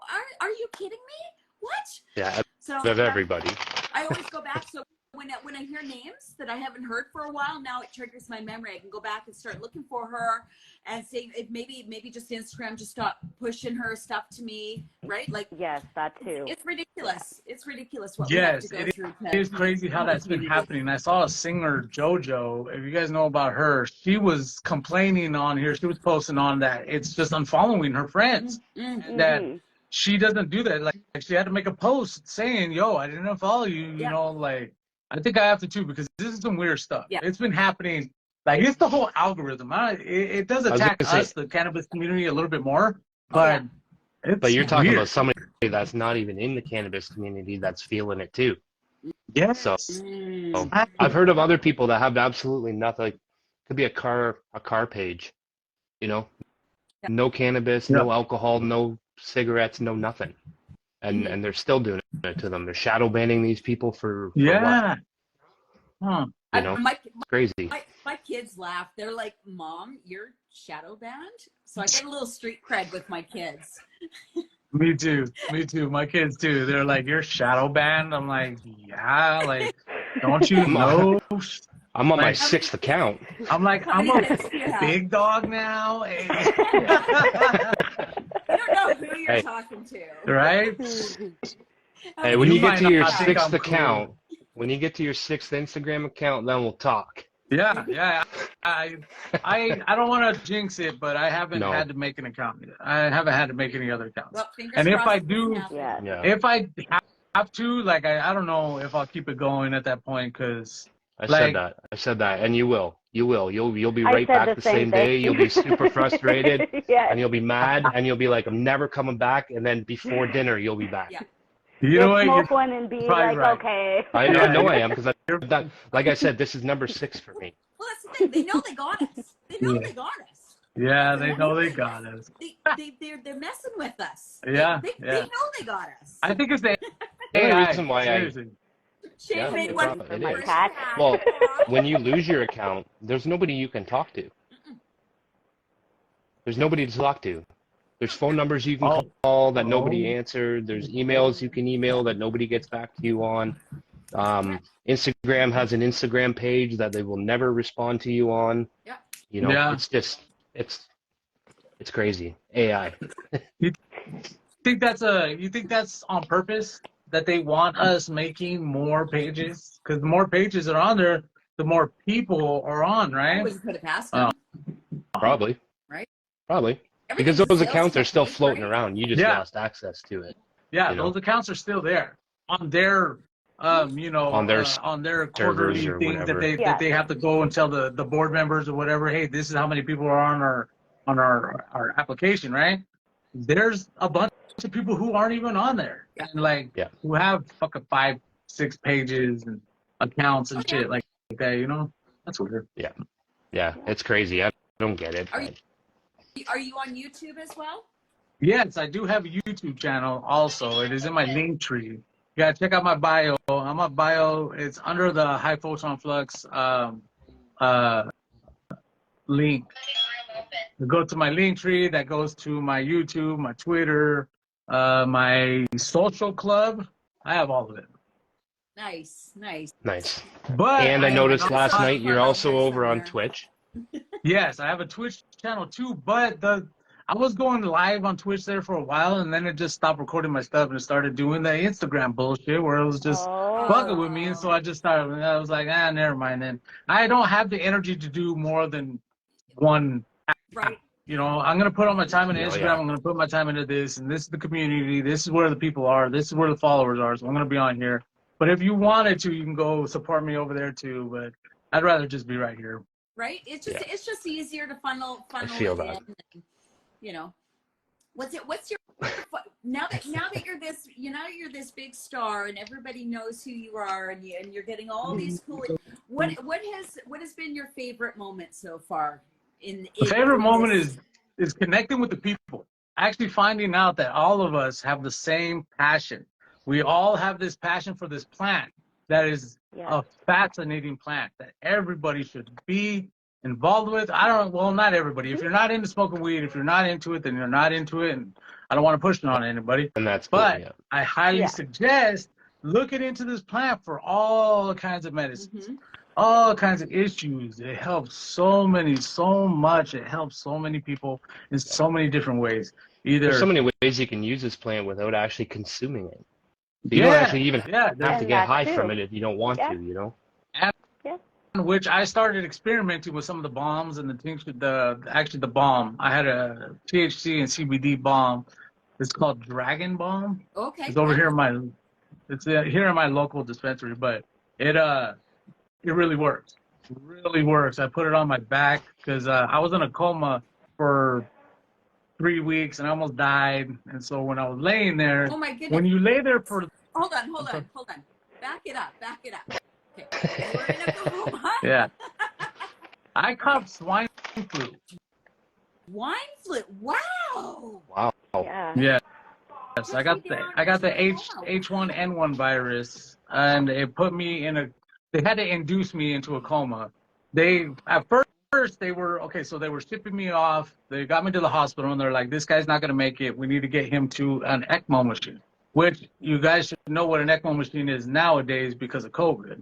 are you kidding me? What? Yeah, so everybody. I always go back. So when I hear names that I haven't heard for a while, now it triggers my memory. I can go back and start looking for her and say, if maybe just Instagram just stop pushing her stuff to me, right? Like, yes, that too. It's ridiculous. It's ridiculous what we have to go through. It is crazy how that's been happening. I saw a singer, JoJo. If you guys know about her, she was complaining on here. She was posting on that it's just unfollowing her friends. Mm-hmm. That she doesn't do that. Like she had to make a post saying, "Yo, I didn't follow you." You know, like I think I have to too because this is some weird stuff. Yeah. It's been happening. Like it's the whole algorithm. It does attack us, the cannabis community, a little bit more. But but you're talking about somebody that's not even in the cannabis community that's feeling it too. Yes. So I've heard of other people that have absolutely nothing. Like, could be a car page, no cannabis, no alcohol, no cigarettes, no nothing, and they're still doing it to them. They're shadow banning these people for what? Huh. It's crazy. My kids laugh. They're like, "Mom, you're shadow banned?" So I get a little street cred with my kids. Me too. My kids too. They're like, "You're shadow banned." I'm like, "Yeah, like, don't you know?" I'm on my 6th account. I'm like, I'm a big dog now. You don't know who you're talking to. Right? Hey, when you get to your 6th account, when you get to your 6th Instagram account, then we'll talk. Yeah. I don't want to jinx it, but I haven't had to make an account yet. I haven't had to make any other accounts. Well, and if I do, if I have to, like, I don't know if I'll keep it going at that point because. I said that, and you will. You'll be right back the same day. You'll be super frustrated, and you'll be mad, and you'll be like, "I'm never coming back." And then before dinner, you'll be back. You know You'll what? smoke You're one and be probably like, right. okay. I Yeah, know I am because I've done. Like I said, this is number 6 for me. Well, that's the thing. They know they got us. They know yeah, they got us. yeah. That's They one know they thing. got us. They're messing with us. Yeah, They yeah. know they got us. I think it's the The only AI. reason why Seriously. Shane yeah, Come made it, one looking prob- for it my is. cat. Well, when you lose your account, there's nobody you can talk to. There's nobody to talk to. There's phone numbers you can Oh, call that nobody oh. answered. There's emails you can email that nobody gets back to you on. Instagram has an Instagram page that they will never respond to you on. Yeah. You know, Yeah. it's just it's crazy. AI. You you think that's on purpose that they want us making more pages? Because the more pages are on there, the more people are on, I right? wouldn't put it past Oh. them. Probably. Right. Probably. Because Everything's a those sales accounts are still technique, floating right? around. You just Yeah. lost access to it. Yeah, You know? those accounts are still there on their On their on their servers quarterly or thing whatever. Yeah. that they have to go and tell the board members or whatever, hey, this is how many people are on our application, right? There's a bunch of people who aren't even on there. Yeah. And like Yeah. who have fucking 5-6 pages and accounts and Oh, yeah. shit like that, you know? That's weird. Yeah, it's crazy. I don't get it. Are you on YouTube as well? Yes, I do have a YouTube channel also. It is in my link tree. You gotta check out my bio. I'm a bio. It's under the high photon flux link. You go to my link tree. That goes to my YouTube, my Twitter, my social club. I have all of it. Nice. Nice. But And I am noticed not- last night you're also Partners over on somewhere. Twitch. Yes, I have a Twitch channel too. But I was going live on Twitch there for a while, and then it just stopped recording my stuff and started doing the Instagram bullshit where it was just fucking with me. And so I just started. I was like, never mind. Then I don't have the energy to do more than one. Right. You know, I'm gonna put all my time into Oh, Instagram. yeah. I'm gonna put my time into this, and this is the community. This is where the people are. This is where the followers are. So I'm gonna be on here. But if you wanted to, you can go support me over there too. But I'd rather just be right here. Right. It's Yeah. just easier to funnel feel it that. in. And, you know, what's your now that you're this big star and everybody knows who you are and you're getting all these cool. What has been your favorite moment so far? The favorite moment is connecting with the people. Actually finding out that all of us have the same passion. We all have this passion for this plant that is a fascinating plant that everybody should be involved with. Not everybody. If you're not into smoking weed, if you're not into it, then you're not into it. And I don't want to push it on anybody. And that's cool. But Yeah. I highly Yeah. suggest looking into this plant for all kinds of medicines. Mm-hmm. All kinds of issues. It helps so much. It helps so many people in so many different ways. There's so Either, many ways you can use this plant without actually consuming it. So you don't actually even have to And get that high too. from it if you don't want Yeah. to, you know? which I started experimenting with some of the bombs and the tincture, the bomb. I had a THC and CBD bomb. It's called Dragon Bomb. Okay. It's over here here in my local dispensary, but it really works. It really works. I put it on my back because I was in a coma for 3 weeks and I almost died. And so when I was laying there, Oh my goodness. when you lay there for Hold on. Back it up. Okay. We're in a coma. yeah, I caught swine flu. Wine flu. Wow. Wow. Yeah. Yeah. Yes, I got the H1N1 virus, and it put me in they had to induce me into a coma. At first they were okay, so they were shipping me off. They got me to the hospital, and they're like, "This guy's not gonna make it. We need to get him to an ECMO machine." Which you guys should know what an ECMO machine is nowadays because of COVID.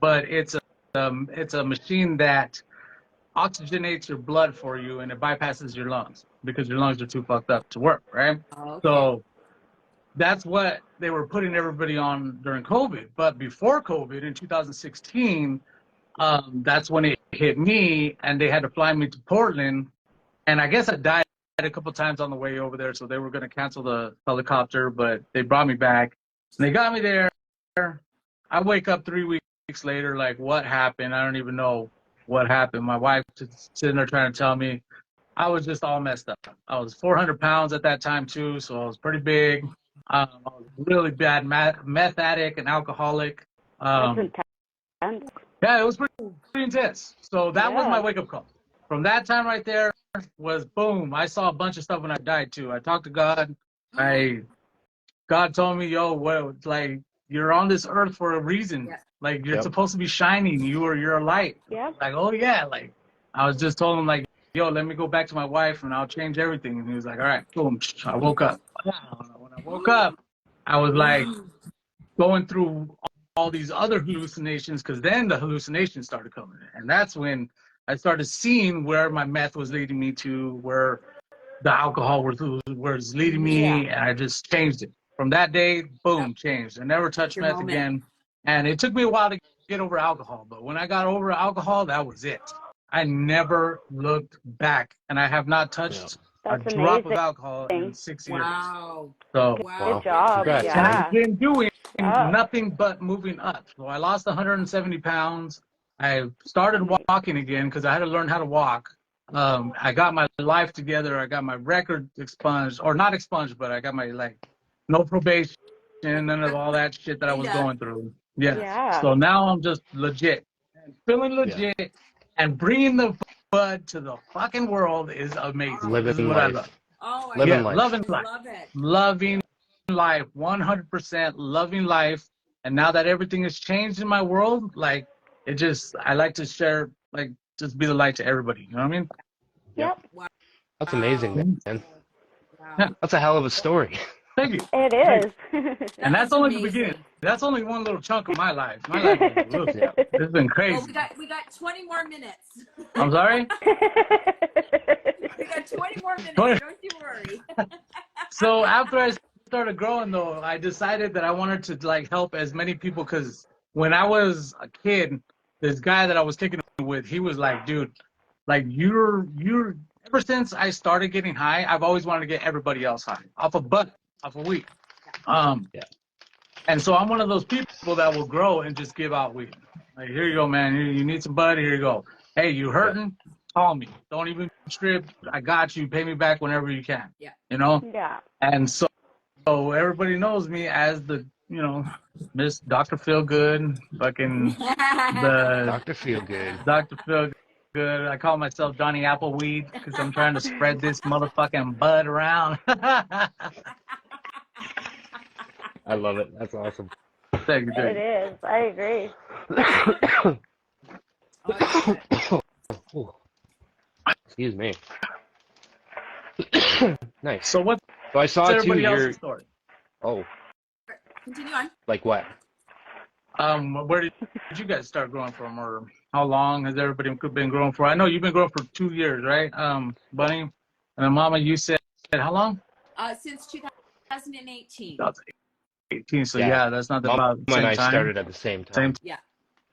But it's a machine that oxygenates your blood for you, and it bypasses your lungs because your lungs are too fucked up to work, right? Okay. So that's what they were putting everybody on during COVID. But before COVID in 2016, that's when it hit me, and they had to fly me to Portland. And I guess I died a couple times on the way over there, so they were going to cancel the helicopter, but they brought me back. And they got me there. I wake up 3 weeks later, like, what happened? I don't even know what happened. My wife just sitting there trying to tell me. I was just all messed up. I was 400 pounds at that time too, so I was pretty big. I was really bad meth addict and alcoholic. That's intense. Yeah, it was pretty intense. So that was my wake-up call. From that time right there was boom. I saw a bunch of stuff when I died too. I talked to God. God told me, yo, well, like you're on this earth for a reason. Yeah. Like you're supposed to be shining. You're a light. Yeah. Like, oh yeah. Like I was just told him like, yo, let me go back to my wife and I'll change everything. And he was like, all right, boom. I woke up. When I woke up, I was like going through all these other hallucinations, because then the hallucinations started coming in. And that's when I started seeing where my meth was leading me to, where the alcohol was leading me, and I just changed it. From that day, boom, changed. I never touched meth again. And it took me a while to get over alcohol, but when I got over alcohol, that was it. I never looked back, and I have not touched a drop of alcohol in 6 years. Wow. So Good job. Congrats, Yeah. I've been doing nothing but moving up. So I lost 170 pounds. I started walking again because I had to learn how to walk. I got my life together. I got my record expunged, or not expunged, but I got my no probation, none of all that shit that I was going through. Yeah. So now I'm just legit, and feeling legit, and bringing the bud to the fucking world is amazing. This is what I love. Oh, Living life. Loving life. Love it. Loving life, 100% loving life. And now that everything has changed in my world, I like to share, just be the light to everybody. You know what I mean? Yep. Wow. That's amazing, man. Wow. Yeah. That's a hell of a story. Thank you. It is. And that's only the beginning. That's only one little chunk of my life. My life it's been crazy. Well, we got 20 more minutes. I'm sorry? We got 20 more minutes. 20. Don't you worry. So after I started growing, though, I decided that I wanted to help as many people, because when I was a kid, this guy that I was kicking it with, he was like, dude, you're ever since I started getting high, I've always wanted to get everybody else high off a weed. And so I'm one of those people that will grow and just give out weed. Like, here you go, man. You need some bud. Here you go. Hey, you hurting? Call me. Don't even strip. I got you. Pay me back whenever you can. Yeah. You know? Yeah. And so everybody knows me as the, Miss Dr. Feel Good, fucking the Dr. Feelgood. Dr. Feel Good. I call myself Johnny Appleweed because I'm trying to spread this motherfucking bud around. I love it. That's awesome. Thank you. It is. I agree. Excuse me. Nice. So what's So I saw too everybody your. else's story? Oh, Continue on. like what? Where did you guys start growing from, or how long has everybody been growing for? I know you've been growing for 2 years, right, Bunny? And then Mama, you said how long? Since 2018. 2018. So yeah, that's not Mama about the same and I time. started at the same time.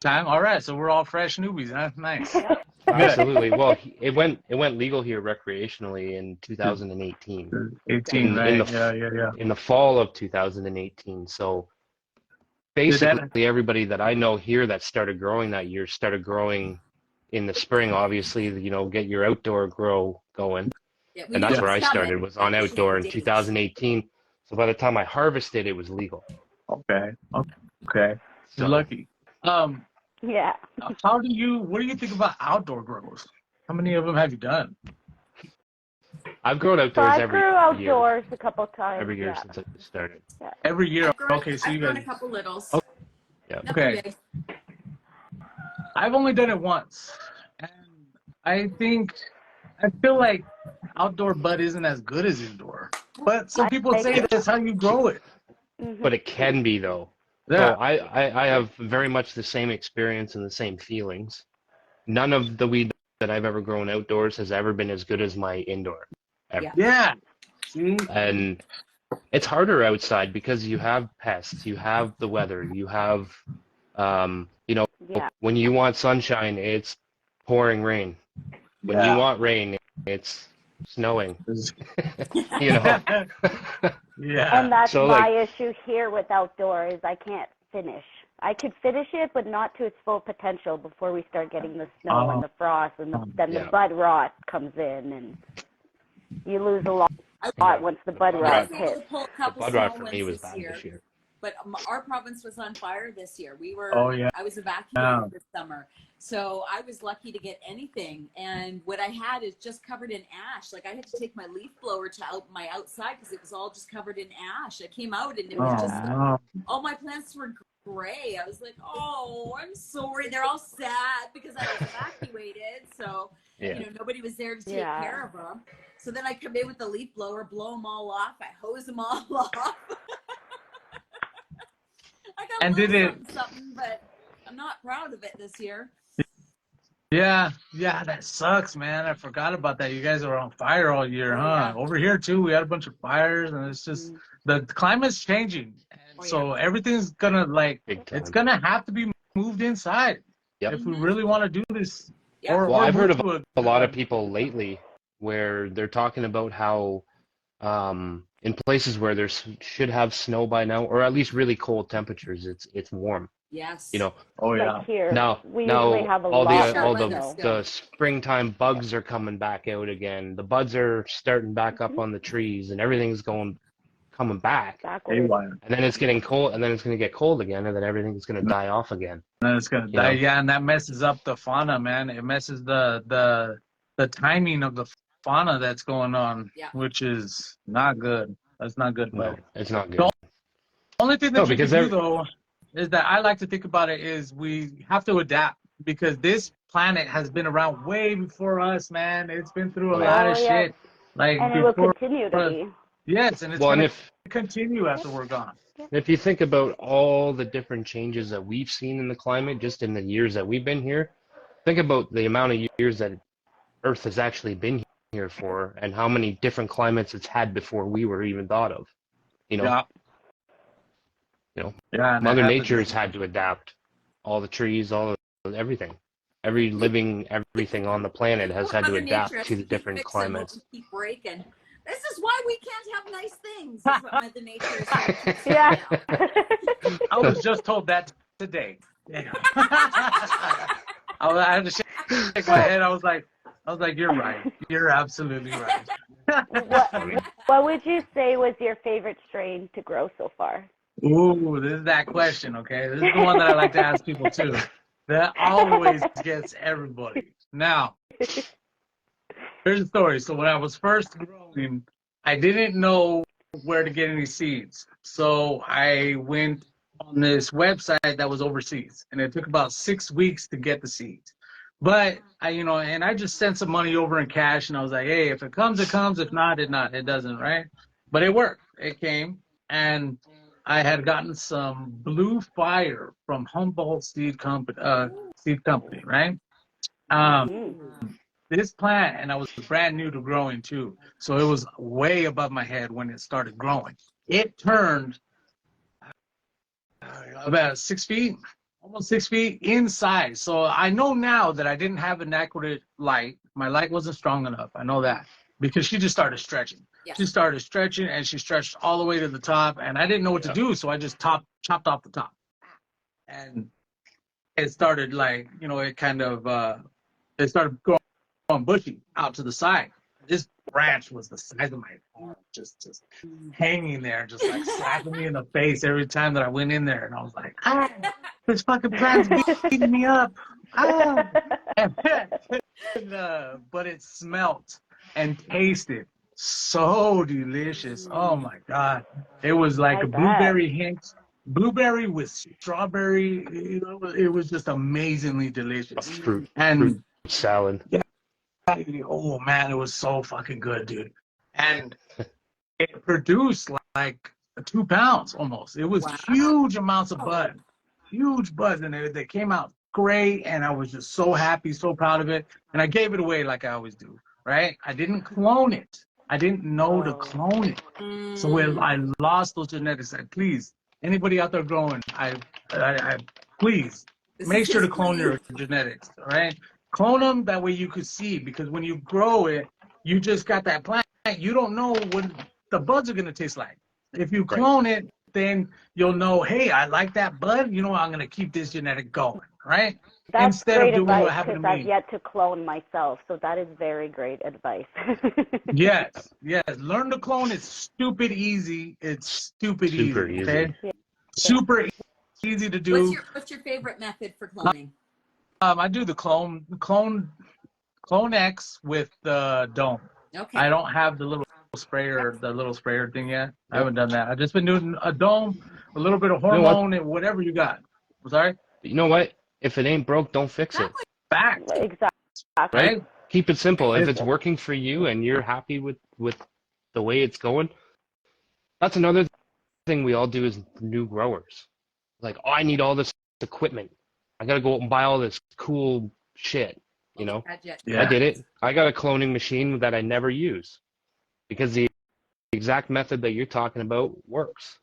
Time. All right, so we're all fresh newbies, huh? Nice. Absolutely. Well, it went legal here recreationally in 2018. 18, right? In the fall of 2018. So basically, everybody that I know here that started growing that year started growing in the spring. Obviously, get your outdoor grow going, and that's where I started. Was on outdoor in 2018. So by the time I harvested, it was legal. Okay. You're lucky. Yeah. What do you think about outdoor grows? How many of them have you done? I've grown outdoors I every grew year. outdoors a couple times. Every year since I started. Yeah. Every year. Okay, so I've you grown guys. a couple littles. Oh, yeah. Okay. Big. I've only done it once, and I feel like outdoor bud isn't as good as indoor. But some people say that's how you grow it. But it can be though. Yeah. So I have very much the same experience and the same feelings. None of the weed that I've ever grown outdoors has ever been as good as my indoor. Ever. Yeah. See? And it's harder outside because you have pests, you have the weather, you have, when you want sunshine, it's pouring rain. When you want rain, it's snowing. Yeah. And that's my issue here with outdoor is I can't finish. I could finish it, but not to its full potential before we start getting the snow and the frost, and then the bud rot comes in, and you lose a lot rot once the bud I rot was able hits. to pull a The couple bud small rot for me ones was this bad year, this year. but our province was on fire this year. Oh yeah. I was evacuated this summer, so I was lucky to get anything. And what I had is just covered in ash. Like I had to take my leaf blower to my outside because it was all just covered in ash. I came out and it was just no. all my plants were gray. I was like, oh, I'm sorry. They're all sad because I was evacuated. So, Yeah. nobody was there to take care of them. So then I come in with the leaf blower, blow them all off. I hose them all off. I got a little something, but I'm not proud of it this year. Yeah, that sucks, man. I forgot about that. You guys are on fire all year, huh? Yeah. Over here too, we had a bunch of fires, and it's just the climate's changing, and so everything's gonna it's gonna have to be moved inside if we really want to do this. Yep. Well, I've heard of a lot of people lately where they're talking about how in places where there should have snow by now, or at least really cold temperatures, it's warm. Yes. Oh yeah. Like here, Now we usually have a all lot of the snow. the springtime bugs are coming back out again. The buds are starting back up on the trees, and everything's coming back. Backwards. And then it's getting cold, and then it's going to get cold again, and then everything's going to die off again. And then it's gonna die. Yeah, and that messes up the fauna, man. It messes the timing of the fauna that's going on, which is not good. That's not good. No, it's not good. The only thing that you can do, because though, is that I like to think about it is we have to adapt, because this planet has been around way before us, man. It's been through a lot of shit. Like, and it will continue to be. Yes, and it's going to continue after we're gone. If you think about all the different changes that we've seen in the climate just in the years that we've been here, think about the amount of years that Earth has actually been here for, and how many different climates it's had before we were even thought of. Mother Nature has had to adapt. All the trees, everything. Everything on the planet has had to adapt to the different climates. Keep breaking. This is why we can't have nice things. That's what Mother Nature is saying. Yeah. I was just told that today. Yeah. I had to shake my head. I was like, you're right. You're absolutely right. What would you say was your favorite strain to grow so far? Ooh, this is that question, okay? This is the one that I like to ask people too. That always gets everybody. Now, here's the story. So when I was first growing, I didn't know where to get any seeds. So I went on this website that was overseas, and it took about 6 weeks to get the seeds. But I just sent some money over in cash, and I was like, hey, if it comes, it comes. If not, it doesn't, right? But it worked. It came, and I had gotten some Blue Fire from Humboldt Seed Company, right? This plant, and I was brand new to growing too, so it was way above my head when it started growing. It turned about 6 feet, almost 6 feet in size. So I know now that I didn't have an accurate light. My light wasn't strong enough. I know that because she just started stretching. Yes. She started stretching, and she stretched all the way to the top, and I didn't know what to do, so I just chopped off the top. And it started it started growing bushy out to the side. This branch was the size of my arm, just hanging there, just like slapping me in the face every time that I went in there. And I was like, this fucking plant's beating me up. But it smelt and tasted so delicious. Oh my God. It was like a blueberry hint. Blueberry with strawberry. It was just amazingly delicious. Fruit salad. Yeah. Oh man, it was so fucking good, dude. And it produced like 2 pounds almost. It was huge amounts of bud. Huge buds, and they came out great, and I was just so happy, so proud of it. And I gave it away like I always do, right? I didn't clone it. I didn't know to clone it. So I lost those genetics. Please, anybody out there growing, I please make sure to clone your genetics, all right? Clone them, that way you could see, because when you grow it, you just got that plant. You don't know what the buds are going to taste like. If you clone it, then you'll know, hey, I like that bud. I'm going to keep this genetic going, right? That's instead of great doing advice what happened because to I've me. yet to clone myself, so that is very great advice. Yes, yes. Learn to clone is stupid easy. It's stupid Super easy. Okay, easy. Yeah. super easy to do. What's your favorite method for cloning? I do the clone X with the dome. Okay. I don't have the little sprayer thing yet. I Yep. haven't done that. I've just been doing a dome, a little bit of You know what? hormone, and whatever you got. I'm sorry. You know what? If it ain't broke, don't fix it. Fact, Exactly. Right? Keep it simple. If It's- it's working for you and you're happy with the way it's going, that's another thing we all do as new growers. Like, oh, I need all this equipment. I gotta go out and buy all this cool shit. You know, I Yeah. did it. I got a cloning machine that I never use because the exact method that you're talking about works.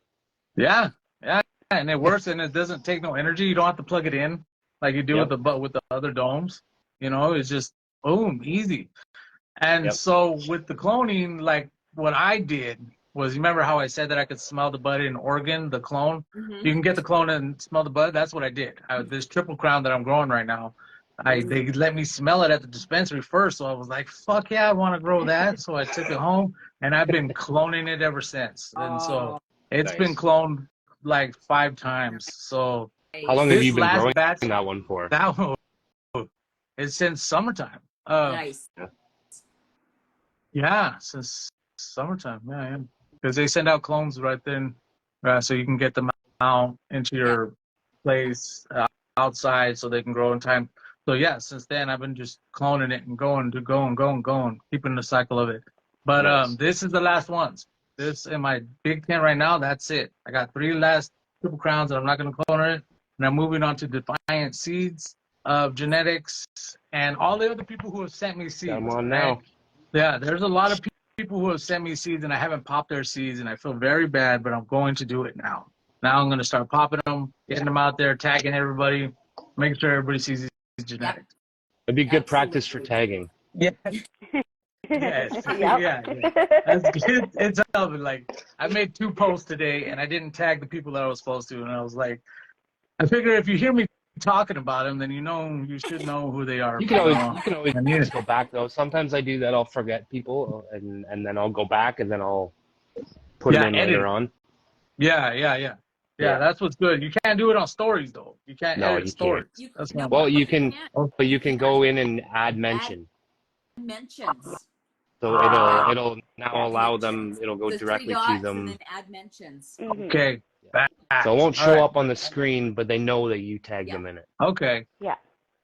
Yeah, yeah, and it works, and it doesn't take no energy. You don't have to plug it in like you do Yep. with the other domes. You know, it's just boom, easy. And Yep. so with the cloning, like what I did was, you remember how I said that I could smell the bud in Oregon, the clone? Mm-hmm. You can get the clone and smell the bud. That's what I did. This triple crown that I'm growing right now, they let me smell it at the dispensary first, so I was like, fuck yeah, I want to grow that. So I took it home, and I've been cloning it ever since. And so it's been Nice. cloned like 5 times. So How long have this you been last growing batch, that one for? that one is since summertime. Nice. Yeah, since summertime. Yeah. Because they send out clones right then, so you can get them out into your place outside, so they can grow in time. So yeah, since then I've been just cloning it and going, keeping the cycle of it. But Nice. this is the last ones. This in my big tent right now. That's it. I got 3 last triple crowns, and I'm not going to clone it. And I'm moving on to Defiant Seeds of Genetics and all the other people who have sent me seeds. Got 'em on right? now. Yeah, there's a lot of people who have sent me seeds, and I haven't popped their seeds, and I feel very bad, but I'm going to do it now. Now I'm going to start popping them, getting them out there, tagging everybody, making sure everybody sees these genetics. It'd be good practice for tagging. Yeah. Yes. Yep. Yeah. That's good. It's like I made 2 posts today, and I didn't tag the people that I was supposed to, and I was like, I figure if you hear me talking about them, then you should know who they are. You can always just go back though. Sometimes I do that. I'll forget people, and then I'll go back and then I'll put it in later on. Yeah. That's what's good. You can't do it on stories though. You can't edit stories. That's not well, you can, but you can go in and add mention. Mentions. So it'll now allow them. It'll go directly to them. And then add mentions. Okay. So it won't show up on the screen, but they know that you tagged them in it. Okay. Yeah.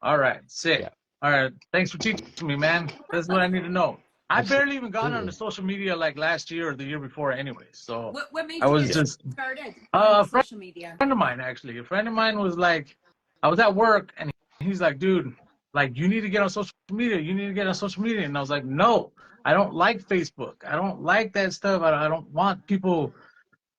All right. Sick. Yeah. All right. Thanks for teaching me, man. That's what I need to know. I barely even got on the social media like last year or the year before anyway. So What made I you was get just started a on social media? friend of mine actually. A friend of mine was like, I was at work and he's like, dude, like you need to get on social media. You need to get on social media. And I was like, no, I don't like Facebook. I don't like that stuff. I don't want people.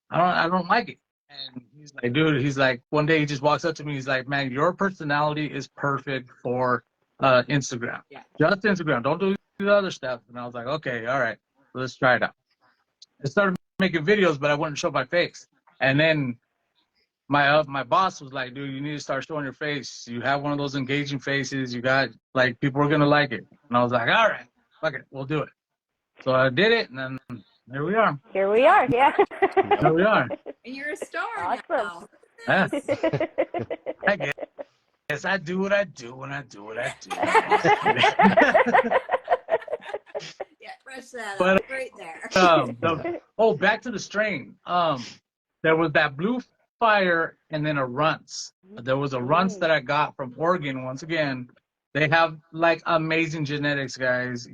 I don't like it. And he's like, dude, he's like, one day he just walks up to me. He's like, man, your personality is perfect for Instagram. Yeah. Just Instagram. Don't do the other stuff. And I was like, okay, all right, let's try it out. I started making videos, but I wouldn't show my face. And then my boss was like, dude, you need to start showing your face. You have one of those engaging faces. You got, like, people are going to like it. And I was like, all right, fuck it, we'll do it. So I did it, and then here we are. Here we are, yeah. Here we are. And you're a star Awesome. now. Yeah. I guess I do what I do when I do what I do. Yeah, brush that But, up right there. Back to the strain. There was that blue fire and then a runts. There was a runts that I got from Oregon. Once again, they have like amazing genetics, guys.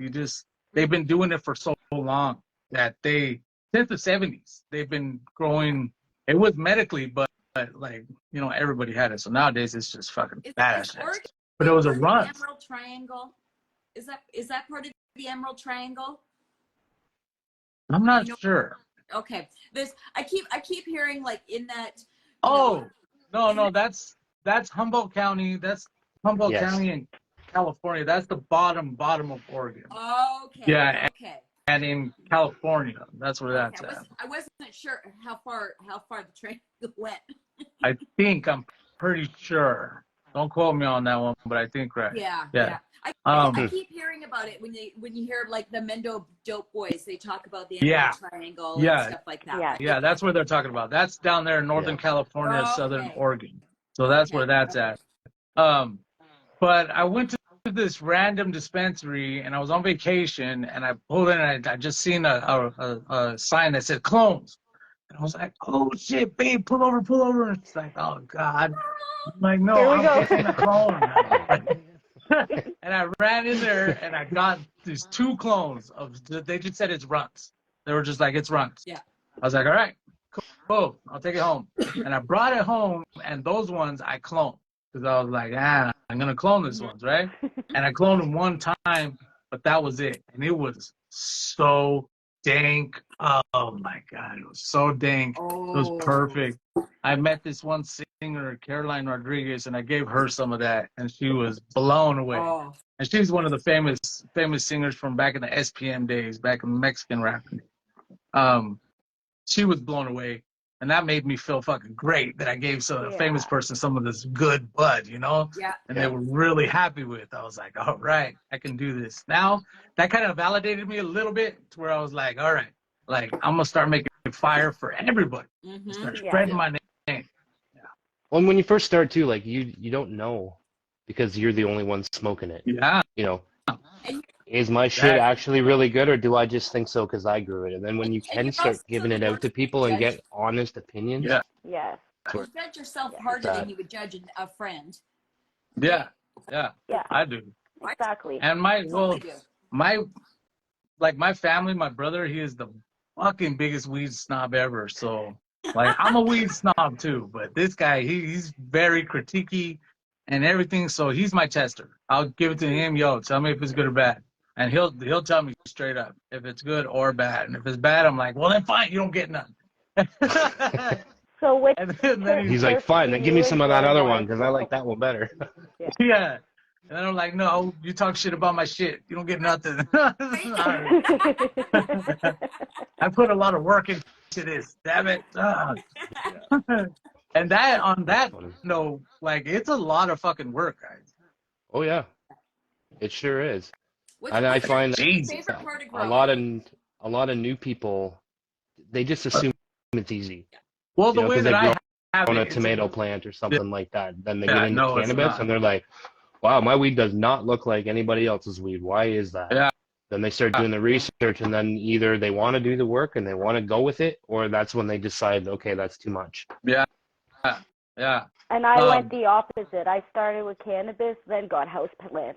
They've been doing it for so long that since the 70s, they've been growing. It was medically, but like, everybody had it. So nowadays it's just fucking badass. But it was a run. Emerald Triangle. Is that part of the Emerald Triangle? I'm not sure. Okay. I keep hearing like in that. No, that's Humboldt County. That's Humboldt County in California. That's the bottom of Oregon. Okay. Yeah. Okay. And in California, that's where that's at. I wasn't sure how far the triangle went. I'm pretty sure. Don't quote me on that one, but I think right. Yeah. Yeah. I keep hearing about it when you hear like the Mendo Dope Boys. They talk about the Emerald Triangle and stuff like that. Yeah. Yeah, that's where they're talking about. That's down there in Northern California, Southern Oregon. So that's where that's at. But I went to this random dispensary and I was on vacation and I pulled in and I just seen a sign that said clones. And I was like, oh shit, babe, pull over. And it's like, oh God. I'm like, no, I'm getting a clone. And I ran in there and I got these 2 clones they just said it's runs. They were just like, it's runs. Yeah. I was like, all right, cool, I'll take it home. And I brought it home and those ones I cloned. Because I was like, I'm going to clone these ones, right? And I cloned them one time, but that was it. And it was so dank. Oh my God, it was so dank. Oh. It was perfect. I met this one singer, Caroline Rodriguez, and I gave her some of that, and she was blown away. Oh. And she's one of the famous singers from back in the SPM days, back in Mexican rapping. She was blown away. And that made me feel fucking great that I gave a famous person some of this good bud, you know? Yeah. And they were really happy with it. I was like, all right, I can do this. Now, that kind of validated me a little bit to where I was like, all right, like, I'm going to start making fire for everybody. Start spreading my name. Yeah. Well, and when you first start, too, like, you don't know because you're the only one smoking it. Yeah. You know? Is my shit actually really good, or do I just think so because I grew it? And then when you can start giving it out to people and get honest opinions. Yeah. You judge yourself harder than you would judge a friend. Yeah. I do. Exactly. And my family, my brother, he is the fucking biggest weed snob ever. So, like, I'm a weed snob too, but this guy, he's very critiquey and everything. So he's my tester. I'll give it to him. Yo, tell me if it's good or bad. And he'll tell me straight up if it's good or bad. And if it's bad, I'm like, well, then fine, you don't get none. So which he's like, fine, then give me some of that other one because I like that one better. Yeah. And I'm like, no, you talk shit about my shit. You don't get nothing. I put a lot of work into this. Damn it. And on that note, like, it's a lot of fucking work, guys. Oh, yeah. It sure is. And I find that a lot of new people, they just assume it's easy. Well, the way that I have on a tomato plant or something like that, then they get into cannabis and they're like, wow, my weed does not look like anybody else's weed. Why is that? Yeah. Then they start doing the research, and then either they want to do the work and they want to go with it, or that's when they decide, okay, that's too much. Yeah. And I went the opposite. I started with cannabis, then got houseplants.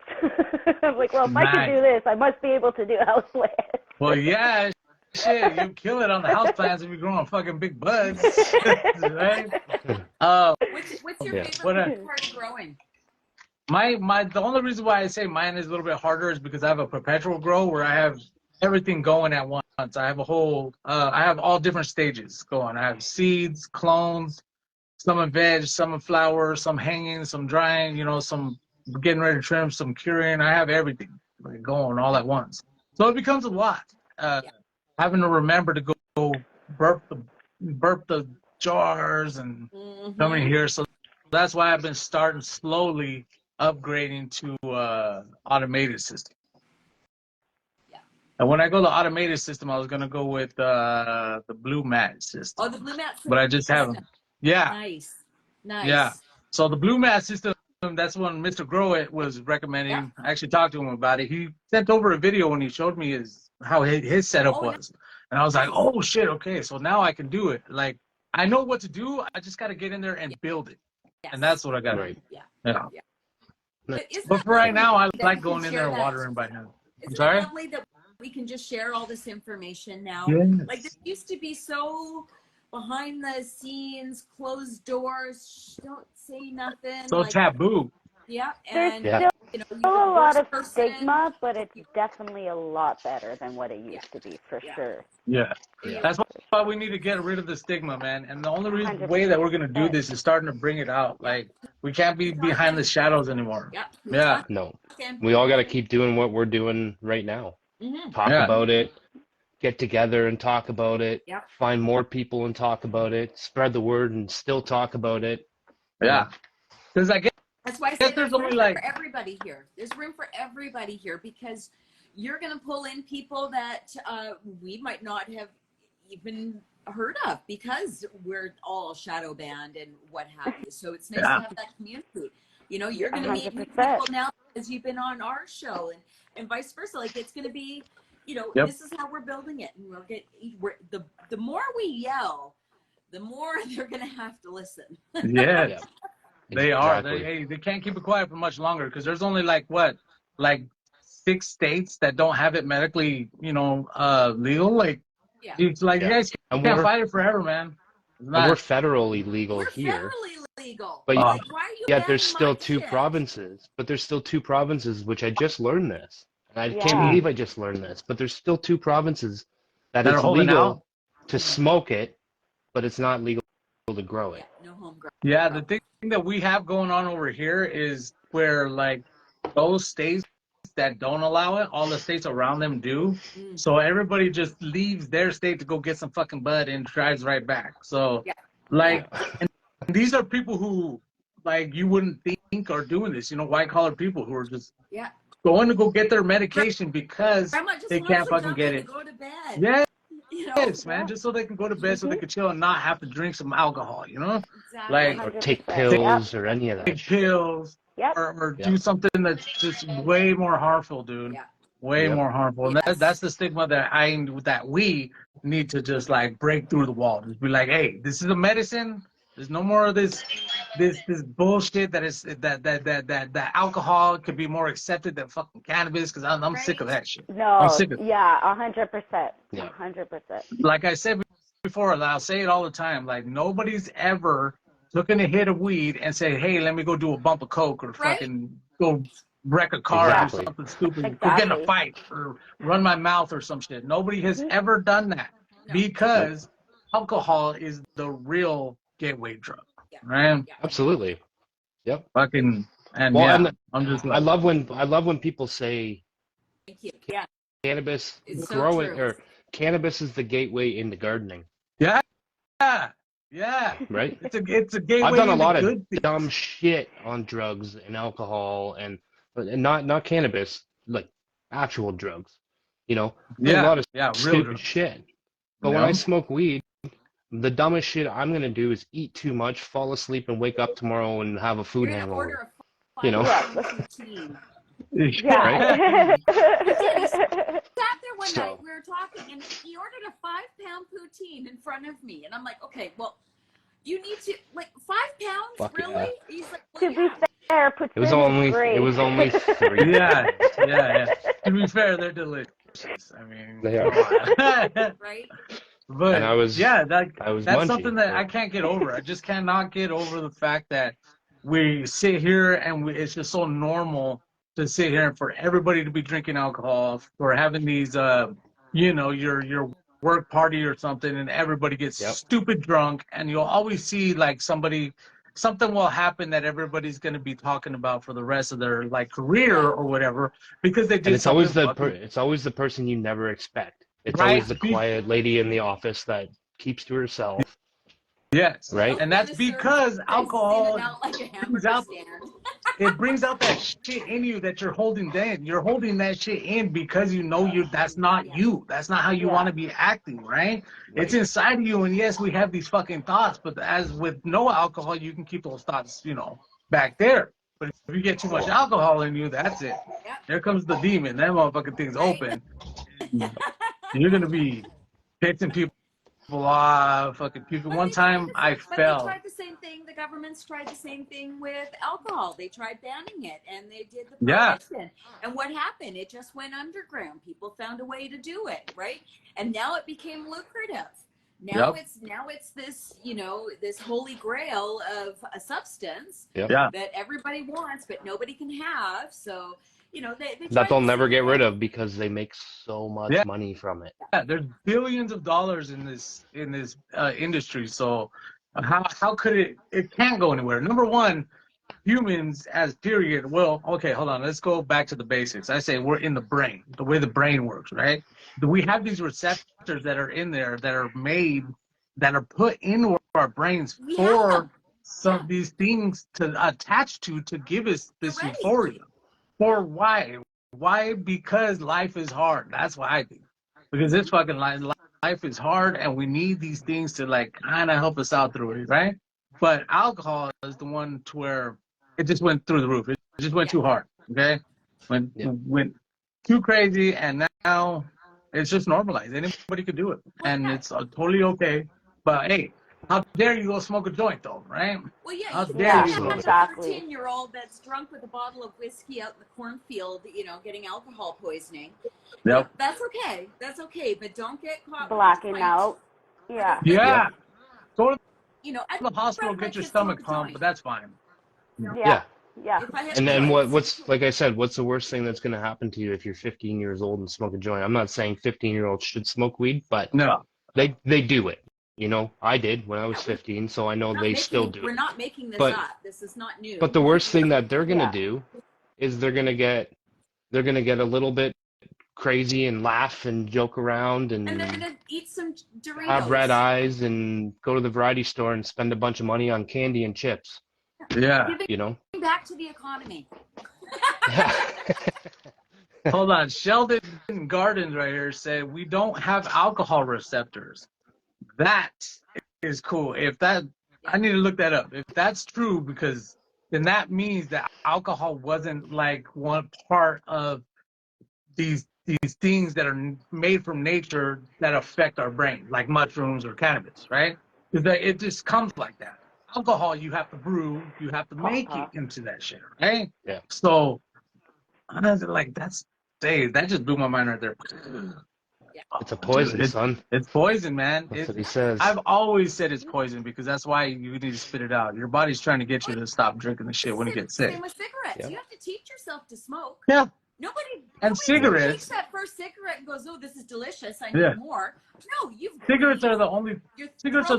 I'm like, well, if I can do this, I must be able to do houseplants. Well, yeah, shit, you kill it on the houseplants if you're growing fucking big buds, right? What's your favorite part of growing? The only reason why I say mine is a little bit harder is because I have a perpetual grow where I have everything going at once. I have I have all different stages going. I have seeds, clones, some in veg, some in flower, some hanging, some drying, you know, some getting ready to trim, some curing. I have everything like going all at once. So it becomes a lot. Having to remember to go burp the jars and coming here. So that's why I've been starting slowly upgrading to automated system. Yeah. And when I go to automated system, I was gonna go with the blue mat system. Oh, the blue mat system. But I just haven't. Yeah. Nice. Yeah. So the blue mat system, that's when Mr. Grow It was recommending. Yeah. I actually talked to him about it. He sent over a video when he showed me how his setup was. And I was like, oh shit, okay, so now I can do it. Like, I know what to do. I just gotta get in there and build it. Yes. And that's what I gotta do. Yeah. But for right now, I like going in there and watering by hand. Isn't it lovely that we can just share all this information now? Yes. Like, this used to be so behind the scenes, closed doors, don't say nothing. So like, taboo. Yeah, and there's still a lot of stigma, but it's definitely a lot better than what it used to be, for sure. Yeah. That's why we need to get rid of the stigma, man. And the only way that we're going to do this is starting to bring it out. Like, we can't be behind the shadows anymore. Yeah. No. We all got to keep doing what we're doing right now. Talk about it. Get together and talk about it. Find more people and talk about it. Spread the word and still talk about it. Yeah. Because I That's why I say there's there's only room like for everybody here. There's room for everybody here because you're going to pull in people that we might not have even heard of because we're all shadow banned and what have you. So it's nice to have that community. You know, you're going to meet new 100%. people now because you've been on our show and vice versa. Like it's going to be, you know, Yep. this is how we're building it. And the more we yell, the more they're going to have to listen. Yes. Yeah. They are. Exactly. They can't keep it quiet for much longer because there's only like what, like 6 states that don't have it medically, legal. Like, Yeah. it's like you Yeah. guys And can't we're fight it forever, man. It's and we're not. federally legal We're here, federally legal. but Oh. Like, why are you yet there's banning still my two shit? provinces. But there's still two provinces, which I just learned this. And I can't Yeah. believe I just learned this. But there's still two provinces that That it's are holding out. legal to smoke it, but it's not legal to grow Yeah, it. no homegrown. Yeah, the thing that we have going on over here is where like those states that don't allow it, all the states around them do. Mm. So everybody just leaves their state to go get some fucking bud and drives right back. So Yeah. like, Yeah. and these are people who like you wouldn't think are doing this, white collar people who are just Yeah. going to go get their medication because Grandma just they wants can't to fucking come get in it. and go to bed. Yes, You know? man, Yeah. just so they can go to bed so they can chill and not have to drink some alcohol, Exactly. Like Or take 100%. pills or any of that take shit. pills. Yep. Or Yep. do something that's just way more harmful, dude. Yeah. Way Yep. more harmful. And Yes. that's the stigma that we need to just like break through the wall. Just be like, hey, this is a medicine. There's no more of this bullshit that alcohol could be more accepted than fucking cannabis because I'm sick of that shit. I'm No, sick of it. yeah, 100%. Yeah. 100%. Like I said before, and I'll say it all the time. Like nobody's ever taken a hit of weed and say, "Hey, let me go do a bump of coke or Right? fucking go wreck a car Exactly. or something stupid, go get in a Exactly. fight or run my mouth or some shit." Nobody has ever done that No. because alcohol is the real gateway drug, Yeah. right? Yeah. Absolutely. Yep. Fucking and Well, yeah, and I'm just I like, love when people say Thank you. Yeah. cannabis It's so growing true. or cannabis is the gateway into gardening, yeah, yeah. right? It's a gateway I've done a into lot of good things. dumb shit on drugs and alcohol and not cannabis, like actual drugs. Done a Yeah, lot of yeah, real stupid drugs. shit. But when I Yeah. smoke weed, the dumbest shit I'm gonna do is eat too much, fall asleep, and wake up tomorrow and have a food You're gonna order hangover. a You know? poutine. Yeah. Sat there one So- night, we were talking, and he ordered a 5-pound poutine in front of me, and I'm like, okay, well, you need to like 5 pounds, Fuck really? yeah. He's like, To well, be yeah. fair, poutine It was is only great. 3. Yeah. To be fair, they're delicious. I mean, They come are. on. Right? But And I was that's munching, something that so- I can't get over. I just cannot get over the fact that we sit here and it's just so normal to sit here and for everybody to be drinking alcohol, for having these, your work party or something, and everybody gets Yep. stupid drunk, and you'll always see like something will happen that everybody's going to be talking about for the rest of their like career or whatever because they did And it's always something it's always the person you never expect. It's Right? always the quiet lady in the office that keeps to herself, Yes. right? And that's because alcohol In and out like a brings hamburger out stand. it brings out that shit in you that you're holding in. You're holding that shit in because that's not you. That's not how you Yeah. want to be acting, right? It's inside of you, and yes, we have these fucking thoughts, but as with no alcohol, you can keep those thoughts, back there. But if you get too much alcohol in you, that's it. Yep. There comes the demon. That motherfucking thing's Right. open. You're gonna be pissing people off, fucking puking. One time I But fell. they tried the same thing. The governments tried the same thing with alcohol. They tried banning it, and they did the Yeah. prohibition. And what happened? It just went underground. People found a way to do it, right? And now it became lucrative. Now Yep. it's this, this holy grail of a substance Yep. Yeah. that everybody wants, but nobody can have. So, they That tried they'll the never same get rid thing. of because they make so much Yeah. money from it. Yeah, there's billions of dollars in this industry. So how could it can't go anywhere? Number one, humans as period. Well, okay, hold on. Let's go back to the basics. I say we're in the brain, the way the brain works, right? We have these receptors that are in there that are put into our brains We have for them. these things to attach to give us You're this ready. euphoria. For why? Why? Because life is hard. That's why I think. Because this fucking life is hard, and we need these things to like kind of help us out through it, right? But alcohol is the one to where it just went through the roof. It just went too hard. Okay, went too crazy, and now it's just normalized. Anybody could do it, and it's totally okay. But hey, how dare you go smoke a joint though, right? Well, yeah, How you dare Yeah, you can't go? have exactly. a 13-year-old that's drunk with a bottle of whiskey out in the cornfield, getting alcohol poisoning. Yep. That's okay. That's okay, but don't get caught Blacking with a pint. out. Yeah. Yeah. Go to I'd the hospital, rather my get your kids smoke stomach a pumped, joint. but that's fine. Yeah. Yeah. If I had And a then choice. what's like I said, what's the worst thing that's going to happen to you if you're 15 years old and smoke a joint? I'm not saying 15-year-olds should smoke weed, but No. they do it. I did when I was 15, so I know they still do We're it. not making this But up. This is not new. but the worst thing that they're going to Yeah. do is they're going to get a little bit crazy and laugh and joke around And they're and gonna eat some Doritos. have red eyes and go to the variety store and spend a bunch of money on candy and chips. Yeah. Giving back to the economy. Hold on. Sheldon Gardens right here said we don't have alcohol receptors. That is cool. I need to look that up. If that's true, because then that means that alcohol wasn't like one part of these things that are made from nature that affect our brain, like mushrooms or cannabis, right? Because it just comes like that. Alcohol, you have to brew, you have to make it into that shit, right? Yeah. So I was like, that just blew my mind right there. It's a poison, Dude, son. it's poison, man. That's what he says. I've always said it's poison because that's why you need to spit it out. Your body's trying to get you to stop drinking the shit when you get sick. Same with cigarettes. Yeah. You have to teach yourself to smoke. Yeah. Nobody cigarettes. takes that first cigarette and goes, "Oh, this is delicious. I need more." No, cigarettes are the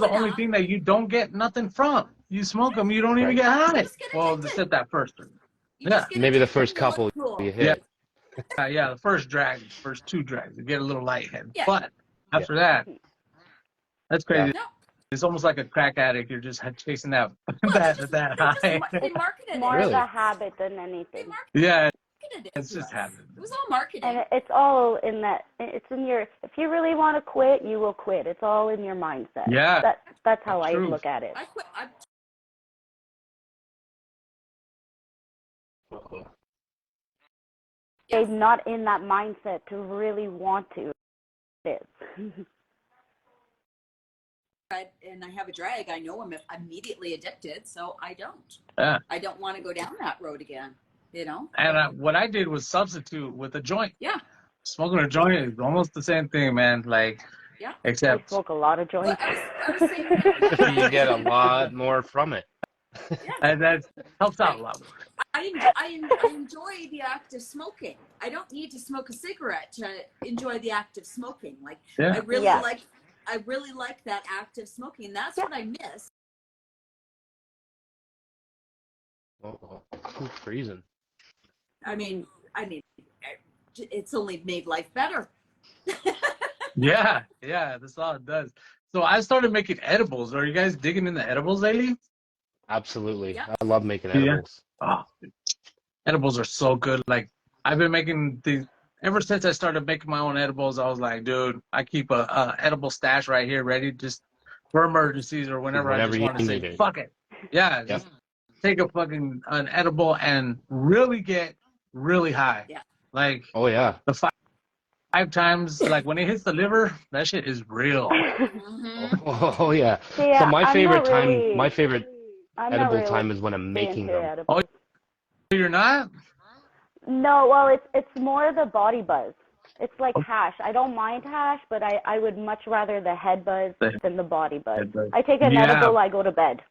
only thing that you don't get nothing from. You smoke them, you don't even get high. Well, except that first one. Yeah. Maybe the first couple you hit. Yeah, the first two drags, you get a little lightheaded. Yeah. But after that, that's crazy. Yeah. No. It's almost like a crack addict. You're just chasing that high. They marketed it. More Really? of a habit than anything. Yeah, It it's just happening. It was all marketing. And it's all in that. It's in your. If you really want to quit, you will quit. It's all in your mindset. Yeah. That's how I true. look at it. I quit. They're not in that mindset to really want to. It is. And I have a drag. I know I'm immediately addicted, so I don't. Yeah. I don't want to go down that road again. And what I did was substitute with a joint. Yeah. Smoking a joint is almost the same thing, man. Like, yeah. I Except smoke a lot of joints. I was saying, You get a lot more from it. and that helps out a lot more. I enjoy the act of smoking. I don't need to smoke a cigarette to enjoy the act of smoking. Like Yeah. I really like that act of smoking. That's what I miss. Oh, freezing. I mean, it's only made life better. Yeah, that's all it does. So I started making edibles. Are you guys digging in the edibles lately? Absolutely. Yeah. I love making Yeah. edibles. Oh, edibles are so good. Like I've been making these ever since I started making my own edibles. I was like, dude, I keep a edible stash right here, ready just for emergencies or whenever I just you want to say, need it. fuck it. Yeah, just take an edible and really get really high. Yeah. Like Oh yeah. the five times, like when it hits the liver, that shit is real. Mm-hmm. Oh yeah. Yeah, So my I'm favorite not really- my favorite I'm not edible really time is when I'm making into them. edibles. You're not? No, well, it's more the body buzz. It's like hash. I don't mind hash, but I would much rather the head buzz than the body buzz. Head buzz. I take an Yeah. edible, I go to bed.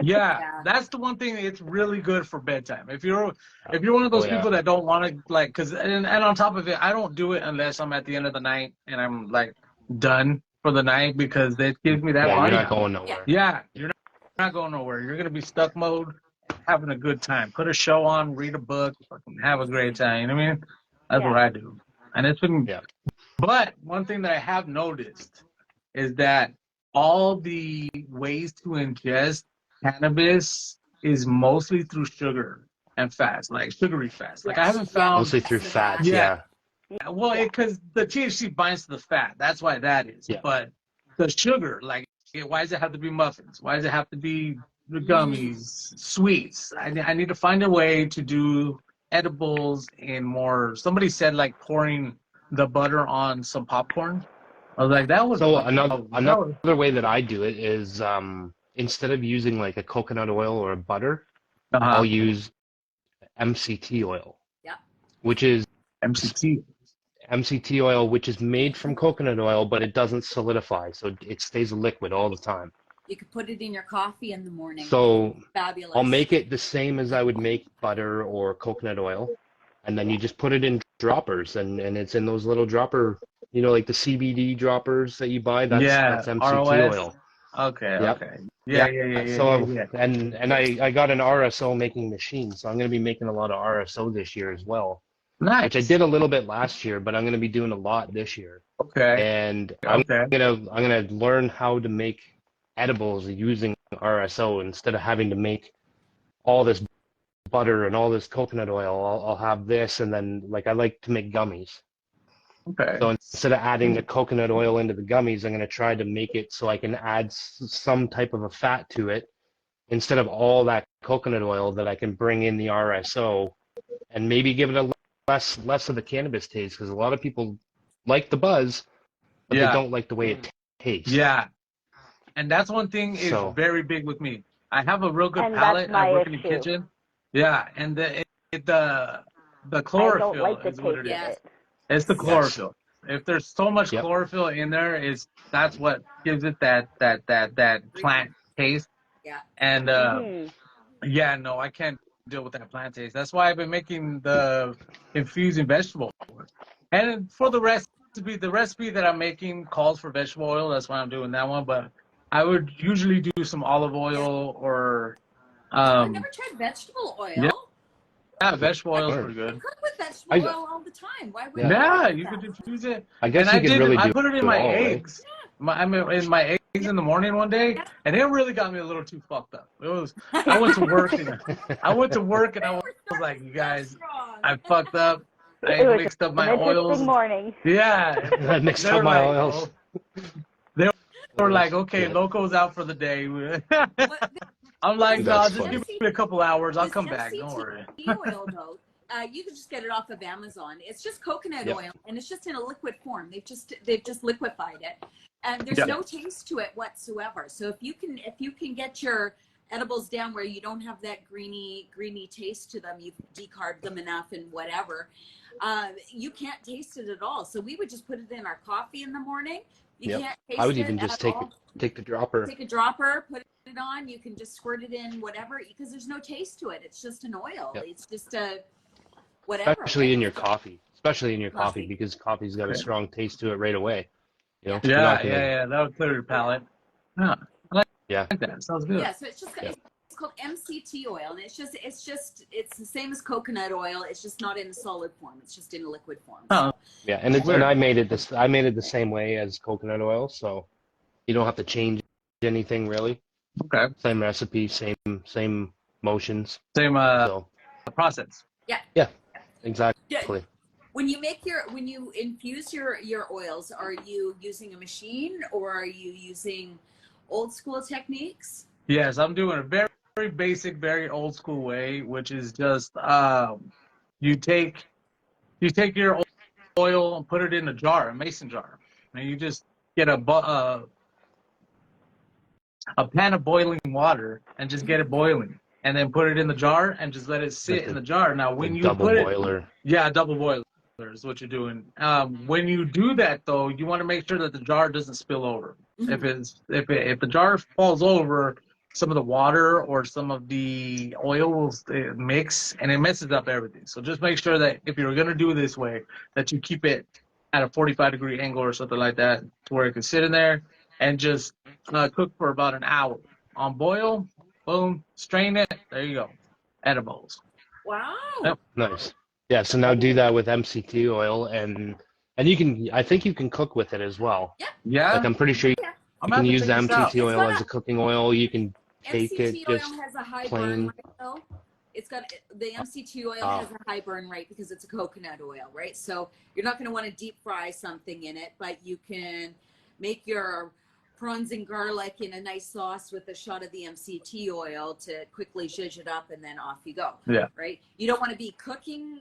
Yeah, that's the one thing. It's really good for bedtime. If you're one of those people that don't want to like, and on top of it, I don't do it unless I'm at the end of the night and I'm like done for the night because it gives me that Yeah, body. you're not going nowhere. Yeah, you're not going nowhere. You're gonna be stuck mode, having a good time. Put a show on, read a book, fucking have a great time. You know what I mean? That's what I do, and it's been. Yeah. But one thing that I have noticed is that all the ways to ingest cannabis is mostly through sugar and fats, like sugary fats. Like I haven't found. Mostly through That's the fats, fat. Yeah. yeah. Well, because the THC binds to the fat. That's why that is. Yeah. But the sugar, like, why does it have to be muffins? Why does it have to be the gummies, sweets? I need to find a way to do edibles in more. Somebody said like pouring the butter on some popcorn. I was like, that would. So That another would way that I do it is instead of using like a coconut oil or a butter, uh-huh. I'll use MCT oil. Yeah. Which is MCT. MCT oil, which is made from coconut oil, but it doesn't solidify, so it stays liquid all the time. You could put it in your coffee in the morning. So Fabulous. I'll make it the same as I would make butter or coconut oil, and then you just put it in droppers, and it's in those little dropper, like the CBD droppers that you buy. That's MCT ROS. oil. Okay. Yep. Okay. Yeah. So and I got an RSO making machine, so I'm going to be making a lot of RSO this year as well. Nice. Which I did a little bit last year, but I'm going to be doing a lot this year. Okay. And I'm gonna learn how to make edibles using RSO instead of having to make all this butter and all this coconut oil. I'll have this, and then like I like to make gummies. Okay. So instead of adding the coconut oil into the gummies, I'm gonna try to make it so I can add some type of a fat to it instead of all that coconut oil, that I can bring in the RSO and maybe give it a less of the cannabis taste, because a lot of people like the buzz, but they don't like the way it tastes. Yeah, and that's one thing is very big with me. I have a real good palate. I work in the kitchen. Yeah, and the chlorophyll I don't like the is what it taste is. of it. It's the chlorophyll. If there's so much chlorophyll in there, that's what gives it that plant taste. Yeah. And yeah, no, I can't deal with that plant taste. That's why I've been making the infusing vegetable oil. And for the recipe that I'm making calls for vegetable oil. That's why I'm doing that one. But I would usually do some olive oil or. I've never tried vegetable oil. Yeah, vegetable oil is pretty good. I cook with vegetable oil all the time. Why would you could infuse it. I guess I put it in my eggs. Right? In my eggs in the morning one day, and it really got me a little too fucked up. I went to work and I was like, you guys, I fucked up. I mixed up my oils. Morning. Yeah, I mixed up my oils. They were like, okay, Loco's out for the day. I'm like, no, just give me a couple hours. I'll come back. Don't worry. Oil, though, you can just get it off of Amazon. It's just coconut oil, and it's just in a liquid form. They've just liquefied it, and there's no taste to it whatsoever. So if you can get your edibles down where you don't have that greeny taste to them, you've decarbed them enough and whatever, you can't taste it at all. So we would just put it in our coffee in the morning. You can't taste it. I would even just take the dropper. Take a dropper, put it on. You can just squirt it in, whatever, because there's no taste to it. It's just an oil. Yep. It's just a whatever. Especially in your coffee. Because coffee's got a strong taste to it right away. Yeah. That would clear your palate. Yeah. I like that. Sounds good. Yeah, so it's called MCT oil, and it's the same as coconut oil. It's just not in a solid form. It's just in a liquid form. Oh. Yeah, and I made it the same way as coconut oil, so you don't have to change anything really. Okay. Same recipe, same motions. Same process. Yeah. Yeah. Exactly. Yeah. When you infuse your oils, are you using a machine or are you using old school techniques? Yes, I'm doing a very, very basic, very old school way, which is just you take your oil and put it in a mason jar, and you just get a pan of boiling water and just get it boiling, and then put it in the jar and just let it sit in the jar. Now, when you double boiler is what you're doing. When you do that, though, you want to make sure that the jar doesn't spill over. Mm-hmm. If the jar falls over, some of the water or some of the oil will mix and it messes up everything. So just make sure that if you're going to do it this way, that you keep it at a 45-degree angle or something like that to where it can sit in there and just cook for about an hour. On boil, boom, strain it. There you go. Edibles. Wow. Yep. Nice. Yeah, so now do that with MCT oil, and I think you can cook with it as well. Yeah. Yeah. Like I'm pretty sure you can use the MCT oil as a cooking oil. You can take it MCT oil just has a high burn plain. rate though. It's got the MCT oil Oh. has a high burn rate because it's a coconut oil, right? So you're not going to want to deep fry something in it, but you can make your prawns and garlic in a nice sauce with a shot of the MCT oil to quickly zhuzh it up, and then off you go. Yeah. Right. You don't want to be cooking,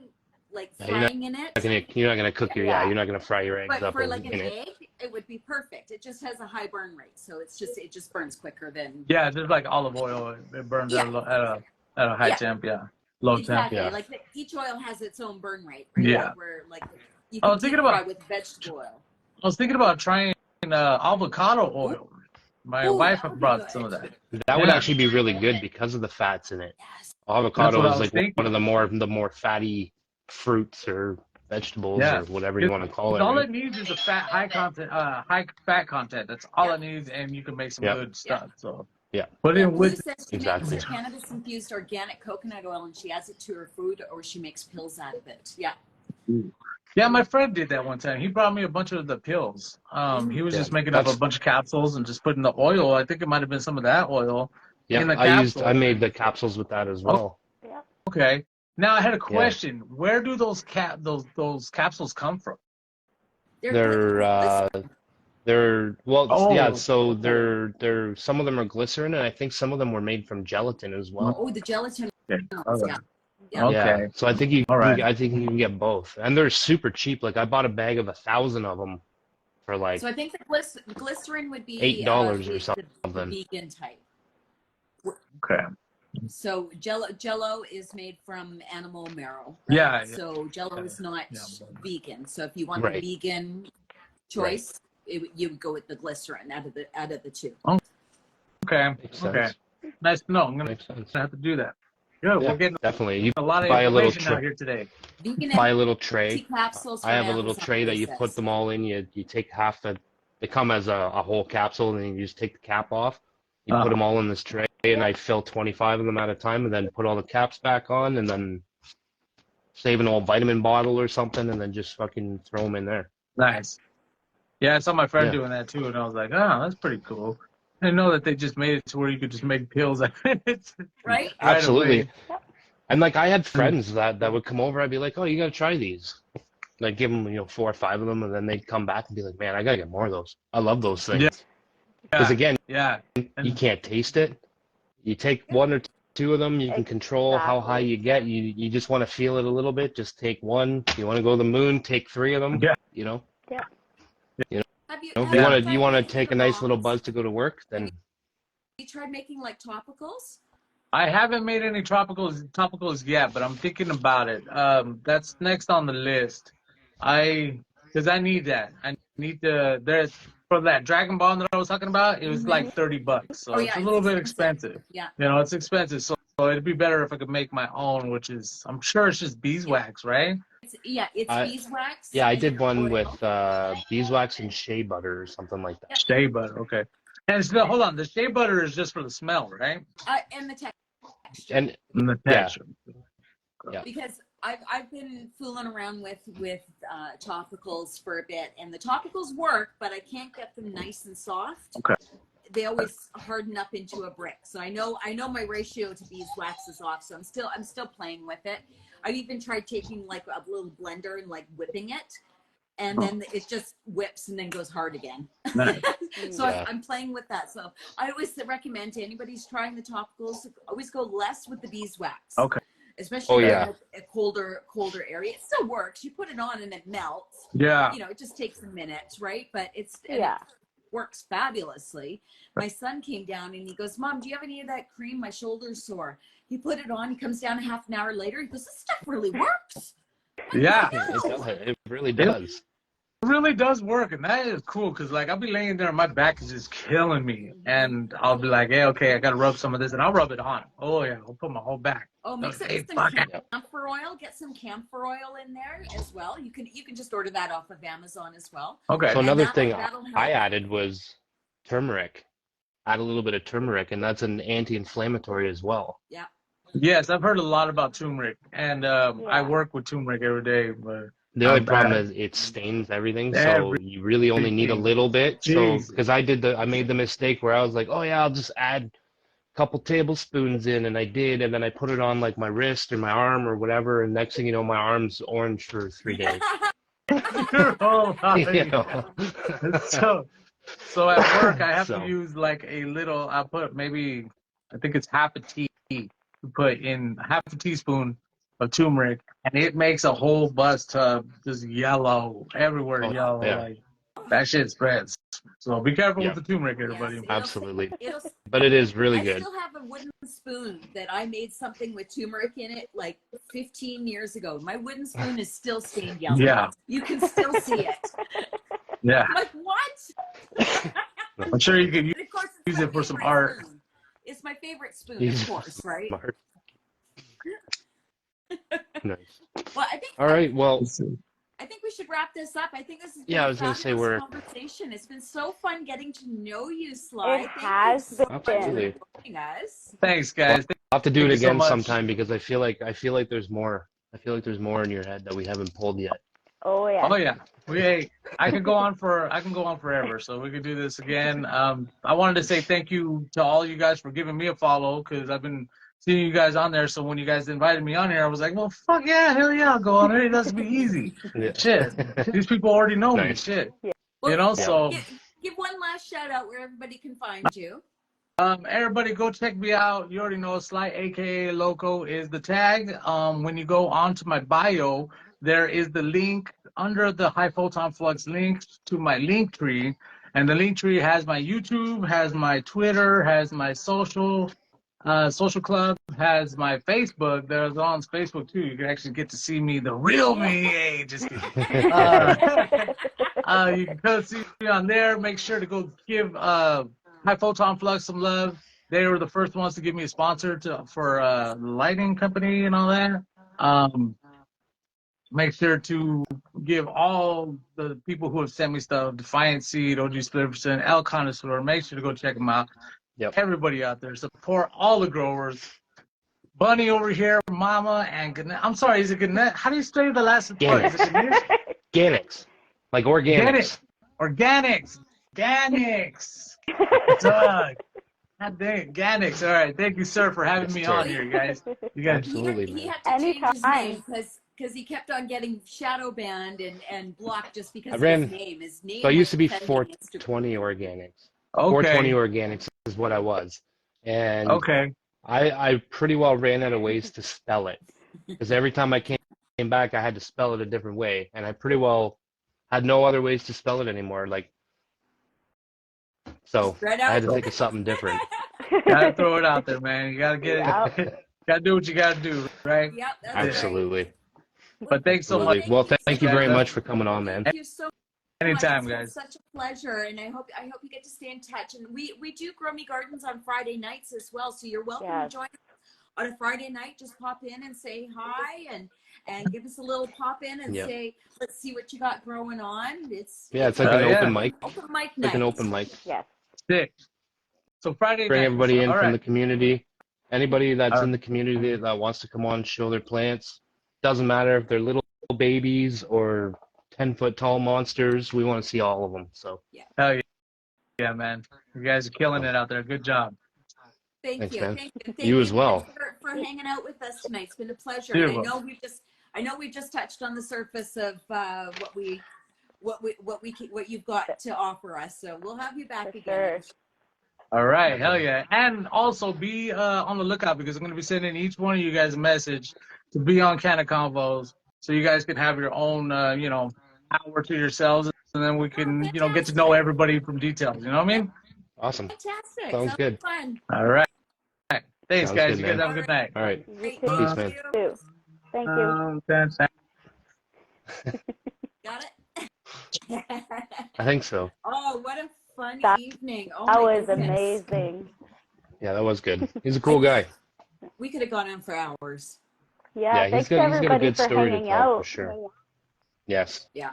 like Yeah, frying in it. You're not gonna cook Yeah. you're not gonna fry your eggs But up for in like an it. egg, it would be perfect. It just has a high burn rate, so it just burns quicker than. Yeah, just like olive oil, it burns Yeah. at a high Yeah. temp. Yeah, low Exactly. Yeah. Like each oil has its own burn rate, right? Yeah. Like where like you I can was thinking deep fry about- with vegetable oil. temp. I was thinking about trying avocado oil. My Ooh, wife that would be brought good. some of that. That would Yeah. actually be really good because of the fats in it. Yes. Avocado what I is was like thinking. one of the more fatty fruits or vegetables Yeah. or whatever you want to call it. All right? it needs is a high fat content. That's all Yeah. it needs, and you can make some Yeah. good stuff. So Yeah. put Yeah, in Blue with says she Exactly. makes cannabis infused organic coconut oil and she adds it to her food, or she makes pills out of it. Yeah. Yeah, my friend did that one time. He brought me a bunch of the pills. He was Yeah, just making up a that's- bunch of capsules and just putting the oil. I think it might have been some of that oil Yeah, in the I capsule. made the capsules with that as well. Okay. Now I had a question. Where do those capsules come from? They're well, Oh. yeah. So they're some of them are glycerin, and I think some of them were made from gelatin as well. Oh, the gelatin. Okay. oils, yeah. Yeah. Okay. Yeah. So I think All right. I think you can get both, and they're super cheap. Like I bought a bag of 1,000 of them for like So I think the glycerin would be $8 or the something. vegan type. Okay. So Jello is made from animal marrow. Yeah, yeah. So Jello is not Yeah. vegan. So if you want Right. the vegan choice, you would go with the glycerin out of the two. Okay. Makes Okay. sense. Nice to know. I'm gonna Makes sense. have to do that. Good. Yeah, We're getting definitely. You a lot of buy a little information out tray. here today. Vegan buy a little tray. empty capsules. I have a from little Amazon, tray that you it put says. them all in. You take half the. They come as a whole capsule, and then you just take the cap off. You put them all in this tray, and I fill 25 of them at a time, and then put all the caps back on, and then save an old vitamin bottle or something, and then just fucking throw them in there. Nice. Yeah, I saw my friend Yeah. doing that too, and I was like, oh, that's pretty cool. I didn't know that they just made it to where you could just make pills. Right? Absolutely. away. And like I had friends that would come over. I'd be like, "Oh, you gotta try these." Like give them 4 or 5 of them, and then they'd come back and be like, "Man, I gotta get more of those. I love those things." Yeah. Because again, Yeah. you can't taste it. You take 1 or 2 of them, you can control how high you get. You just want to feel it a little bit. Just take 1. You want to go to the moon, take 3 of them. Yeah. You know. Have you, If have you you want to tried you want to making take a the nice little bombs? buzz to go to work, then You tried making like topicals? I haven't made any topicals yet, but I'm thinking about it. That's next on the list. Because I need that. I need there's for that Dragon Ball that I was talking about. It was like $30, so Oh, it's yeah, a little it's bit expensive. expensive. Yeah. It's expensive, so it'd be better if I could make my own, which is I'm sure it's just beeswax, right? It's beeswax. yeah, I did one oil. with beeswax and shea butter or something like that. Shea butter, okay. And hold on, the shea butter is just for the smell, right? And the texture. And And the Yeah. texture. Yeah. Because I've been fooling around with topicals for a bit, and the topicals work, but I can't get them nice and soft. Okay. They always harden up into a brick. So I know my ratio to beeswax is off. So I'm still playing with it. I've even tried taking like a little blender and like whipping it, and then it just whips and then goes hard again. Nice. So Yeah. I'm playing with that. So I always recommend to anybody who's trying the topicals, always go less with the beeswax. Okay. Especially yeah. in a colder area. It still works. You put it on and it melts. Yeah. It just takes a minute, right? But it works fabulously. My son came down and he goes, "Mom, do you have any of that cream? My shoulder's sore." He put it on. He comes down a half an hour later. He goes, "This stuff really works." Yeah. it really does. It really does work, and that is cool because like I'll be laying there and my back is just killing me, and I'll be like, "Hey, okay, I gotta rub some of this," and I'll rub it on. Oh yeah, I'll put my whole back. Oh, mix it Hey, with some fuck it. camphor oil. Get some camphor oil in there as well. You can just order that off of Amazon as well. Okay. So And another that'll- thing that'll help. I added was turmeric. Add a little bit of turmeric, and that's an anti-inflammatory as well. Yes, I've heard a lot about turmeric, and I work with turmeric every day. But The only Not problem bad. is it stains everything, so you really only need a Everything. little bit. So Jeez. because I made the mistake where I was like, oh yeah, I'll just add couple tablespoons in, and I did, and then I put it on like my wrist or my arm or whatever, and next thing you know, my arm's orange for 3 days. Your whole You body. know? So at work, I have to So, use like a little. I put maybe, I think it's half a tea. To put in half a teaspoon of turmeric, and it makes a whole bus tub just yellow everywhere, oh, yellow. yeah, Like that shit spreads. So be careful yeah, with the turmeric, Yes, everybody. absolutely. it'll, But it is really I good. still have a wooden spoon that I made something with turmeric in it like 15 years ago. My wooden spoon is still stained yellow. Yeah, You can still see it. yeah. I'm like, what? I'm sure you could And of course, it's use my it for some favorite art. spoon. It's my favorite spoon, He's of course, right? smart. Nice. Well, All right, well, I think we should wrap this up. I think this has been yeah, I a was gonna say fabulous conversation. It's been so fun getting to know you, Sly. It Thank has you so much for absolutely. joining us. Thanks, guys. I'll have to do it Thank you so again much. sometime because I feel like there's more. I feel like there's more in your head that we haven't pulled yet. Oh yeah. Oh yeah, I can go on forever. So we could do this again. I wanted to say thank you to all you guys for giving me a follow because I've been seeing you guys on there. So when you guys invited me on here, I was like, well, fuck yeah, hell yeah, I'll go on there. It doesn't be easy. Yeah. Shit, these people already know me. Nice. Shit, Well, you know. Yeah. So give one last shout out where everybody can find you. everybody go check me out. You already know Sly, aka Loco, is the tag. When you go onto my bio, there is the link under the high photon flux link to my link tree, and the link tree has my YouTube, has my Twitter, has my social club, has my Facebook. There's on Facebook too. You can actually get to see me, the real me. Hey, just kidding. You can come see me on there. Make sure to go give High Photon Flux some love. They were the first ones to give me a sponsor for the lighting company and all that. Make sure to give all the people who have sent me stuff, Defiant Seed, OG Splitterson, El Connoisseur. Make sure to go check them out. Yep. Everybody out there, support all the growers. Bunny over here, Mama, and Gannett. I'm sorry, is it Gannett? How do you say the last part? Is it Gannett? Organics. Like organics. Organics. Doug. God dang, Organics. All right. Thank you, sir, for having me on here, guys. You guys. Absolutely, He man. had to change his Anytime. name because he kept on getting shadow banned and blocked just because I of ran- his name. His name So I used to be was offending Instagram. 420 organics. 420 Okay. organics is what I was. And Okay. I pretty well ran out of ways to spell it. Because every time I came back, I had to spell it a different way. And I pretty well had no other ways to spell it anymore. Like, so Spread I had out. to think of something different. Gotta throw it out there, man. You gotta get it. Yep. Gotta do what you gotta do, right? Yep, that's Absolutely. right. But thanks so Absolutely. much. Well, thank you very guys. much for coming on, man. Thank you so much. Anytime, It's been guys. such a pleasure, and I hope you get to stay in touch. And we do Grow Me Gardens on Friday nights as well, so you're welcome Yes. to join us on a Friday night. Just pop in and say hi, and give us a little pop in and Yep. say, let's see what you got growing on. It's Yeah, it's like an yeah. open mic. open mic Like night. an open mic. Yes. Sick. So Friday Bring night. everybody in All from right. the community. Anybody that's in the community that wants to come on, show their plants. Doesn't matter if they're little babies or 10-foot tall monsters. We want to see all of them. So Hell yeah. Yeah, man. You guys are killing it out there. Good job. Thank Thanks, you. man. Thank you. Thank You as well. for hanging out with us tonight. It's been a pleasure. You're And welcome. I know we've just touched on the surface of what you've got to offer us. So we'll have you back For again. sure. All right. Hell yeah. And also be on the lookout because I'm going to be sending each one of you guys a message to be on Canna Convos so you guys can have your own, hour to yourselves. And then we can, get to know everybody from details. You know what I mean? awesome. Fantastic. Sounds good. Fun. All right. Thanks, Sounds guys. good, You guys man. have a good night. All right. Great. You too. Peace, man. Too. Thank you. Thanks. Got it? I think so. Oh, what a fun That- evening. Oh, That my was goodness. amazing. Yeah, that was good. He's a cool guy. We could have gone on for hours. Yeah, Yeah, thanks he's to got a everybody good for story to hanging tell, out. for sure. Yes. Yeah.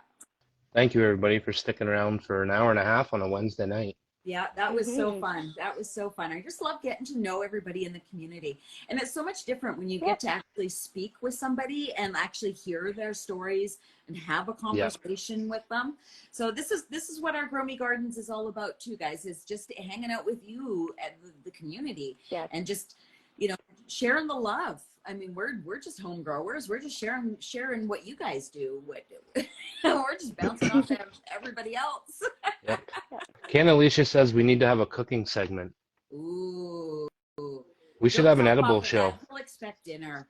Thank you, everybody, for sticking around for an hour and a half on a Wednesday night. Yeah, that was so Mhm. fun. That was so fun. I just love getting to know everybody in the community. And it's so much different when you Yeah. get to actually speak with somebody and actually hear their stories and have a Yeah. conversation with them. So this is what our Grow Me Gardens is all about too, guys, is just hanging out with you and the community Yes. and just, you know, sharing the love. I mean, we're just home growers. We're just sharing what you guys do. What we're just bouncing off everybody else. Yep. Can Alicia says we need to have a cooking segment. Ooh. We should Don't have an jump edible off of show. that. We'll expect dinner.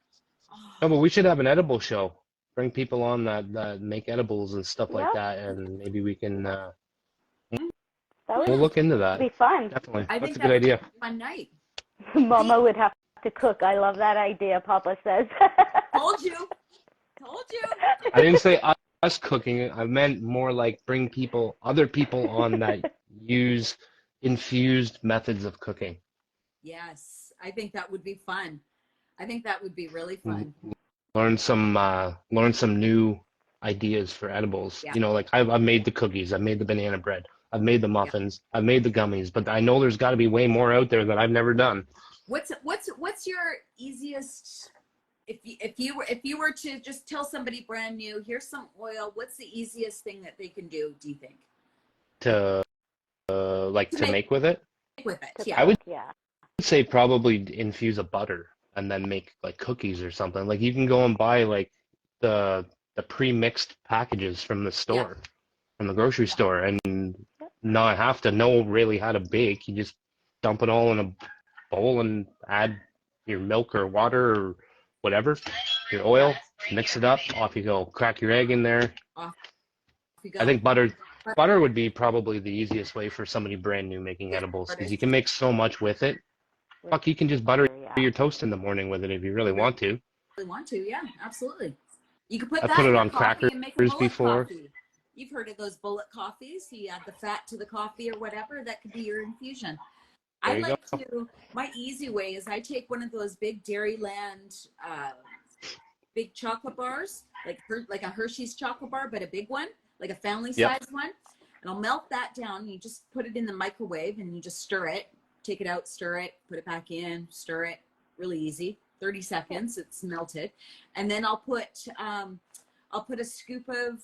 No, Oh, but we should have an edible show. Bring people on that make edibles and stuff like Yeah. that, and maybe we can. That would We'll look into that. be fun. Definitely, I that's think a good that would idea. be a fun night. Mama would have to cook. I love that idea, Papa says. Told you. Told you. I didn't say us cooking. I meant more like bring other people on that use infused methods of cooking. Yes, I think that would be fun. I think that would be really fun. Learn some new ideas for edibles. Yeah. You know, like I've made the cookies, I've made the banana bread, I've made the Yeah. muffins, I've made the gummies, but I know there's got to be way more out there that I've never done. What's your easiest if you were to just tell somebody brand new, here's some oil, what's the easiest thing that they can do you think? To To make with it. with it. To Yeah. I would Yeah. say probably infuse a butter and then make like cookies or something. Like you can go and buy like the pre-mixed packages from the store, from the grocery store, and not have to know really how to bake. You just dump it all in a bowl and add your milk or water or whatever, your oil, mix it up, off you go. Crack your egg in there. Off you go. I think butter would be probably the easiest way for somebody brand new making edibles because you can make so much with it. Fuck, you can just butter Yeah. your toast in the morning with it if you really want to. Really want to, yeah, absolutely. You could put I that put in it your on coffee crackers and make a bullet before. coffee. You've heard of those bullet coffees? You add the fat to the coffee or whatever. That could be your infusion. There I you like go. to. My easy way is I take one of those big Dairyland, big chocolate bars, like a Hershey's chocolate bar, but a big one, like a family size one, and I'll melt that down. You just put it in the microwave and you just stir it. Take it out, stir it, put it back in, stir it. Really easy. 30 seconds, it's melted, and then I'll put a scoop of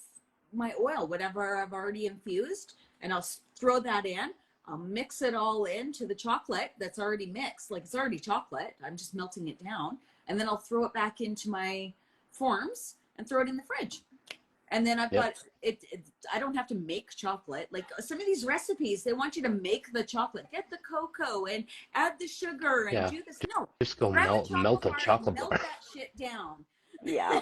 my oil, whatever I've already infused, and I'll throw that in. I'll mix it all into the chocolate that's already mixed, like it's already chocolate. I'm just melting it down, and then I'll throw it back into my forms and throw it in the fridge. And then I've got it. I don't have to make chocolate. Like some of these recipes, they want you to make the chocolate, get the cocoa, and add the sugar and do this. No, Just go grab melt a chocolate melt bar. that shit down. Yeah.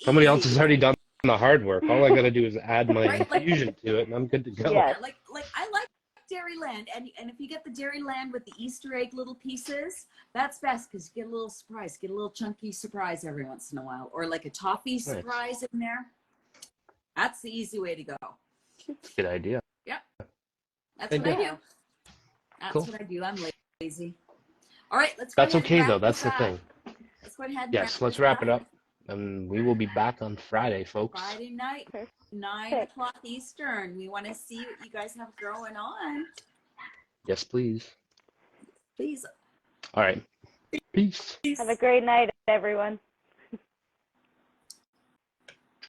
Somebody else Easy. has already done the hard work. All I gotta do is add my Right, like- infusion to it, and I'm good to go. Yes. Like I like Dairyland, and if you get the Dairyland with the Easter egg little pieces, that's best because you get a little surprise, get a little chunky surprise every once in a while, or like a toffee surprise in there. That's the easy way to go. Good idea. That's Thank what I you. do. That's Cool. what I do. I'm lazy. All right, let's go That's ahead and okay wrap though. this That's the up. thing. Let's go ahead and Yes, let's this wrap it up, and we will be back on Friday, folks. Friday night, 9 o'clock Eastern. We want to see what you guys have going on. Yes, please. Please. All right. Peace. Have a great night, everyone.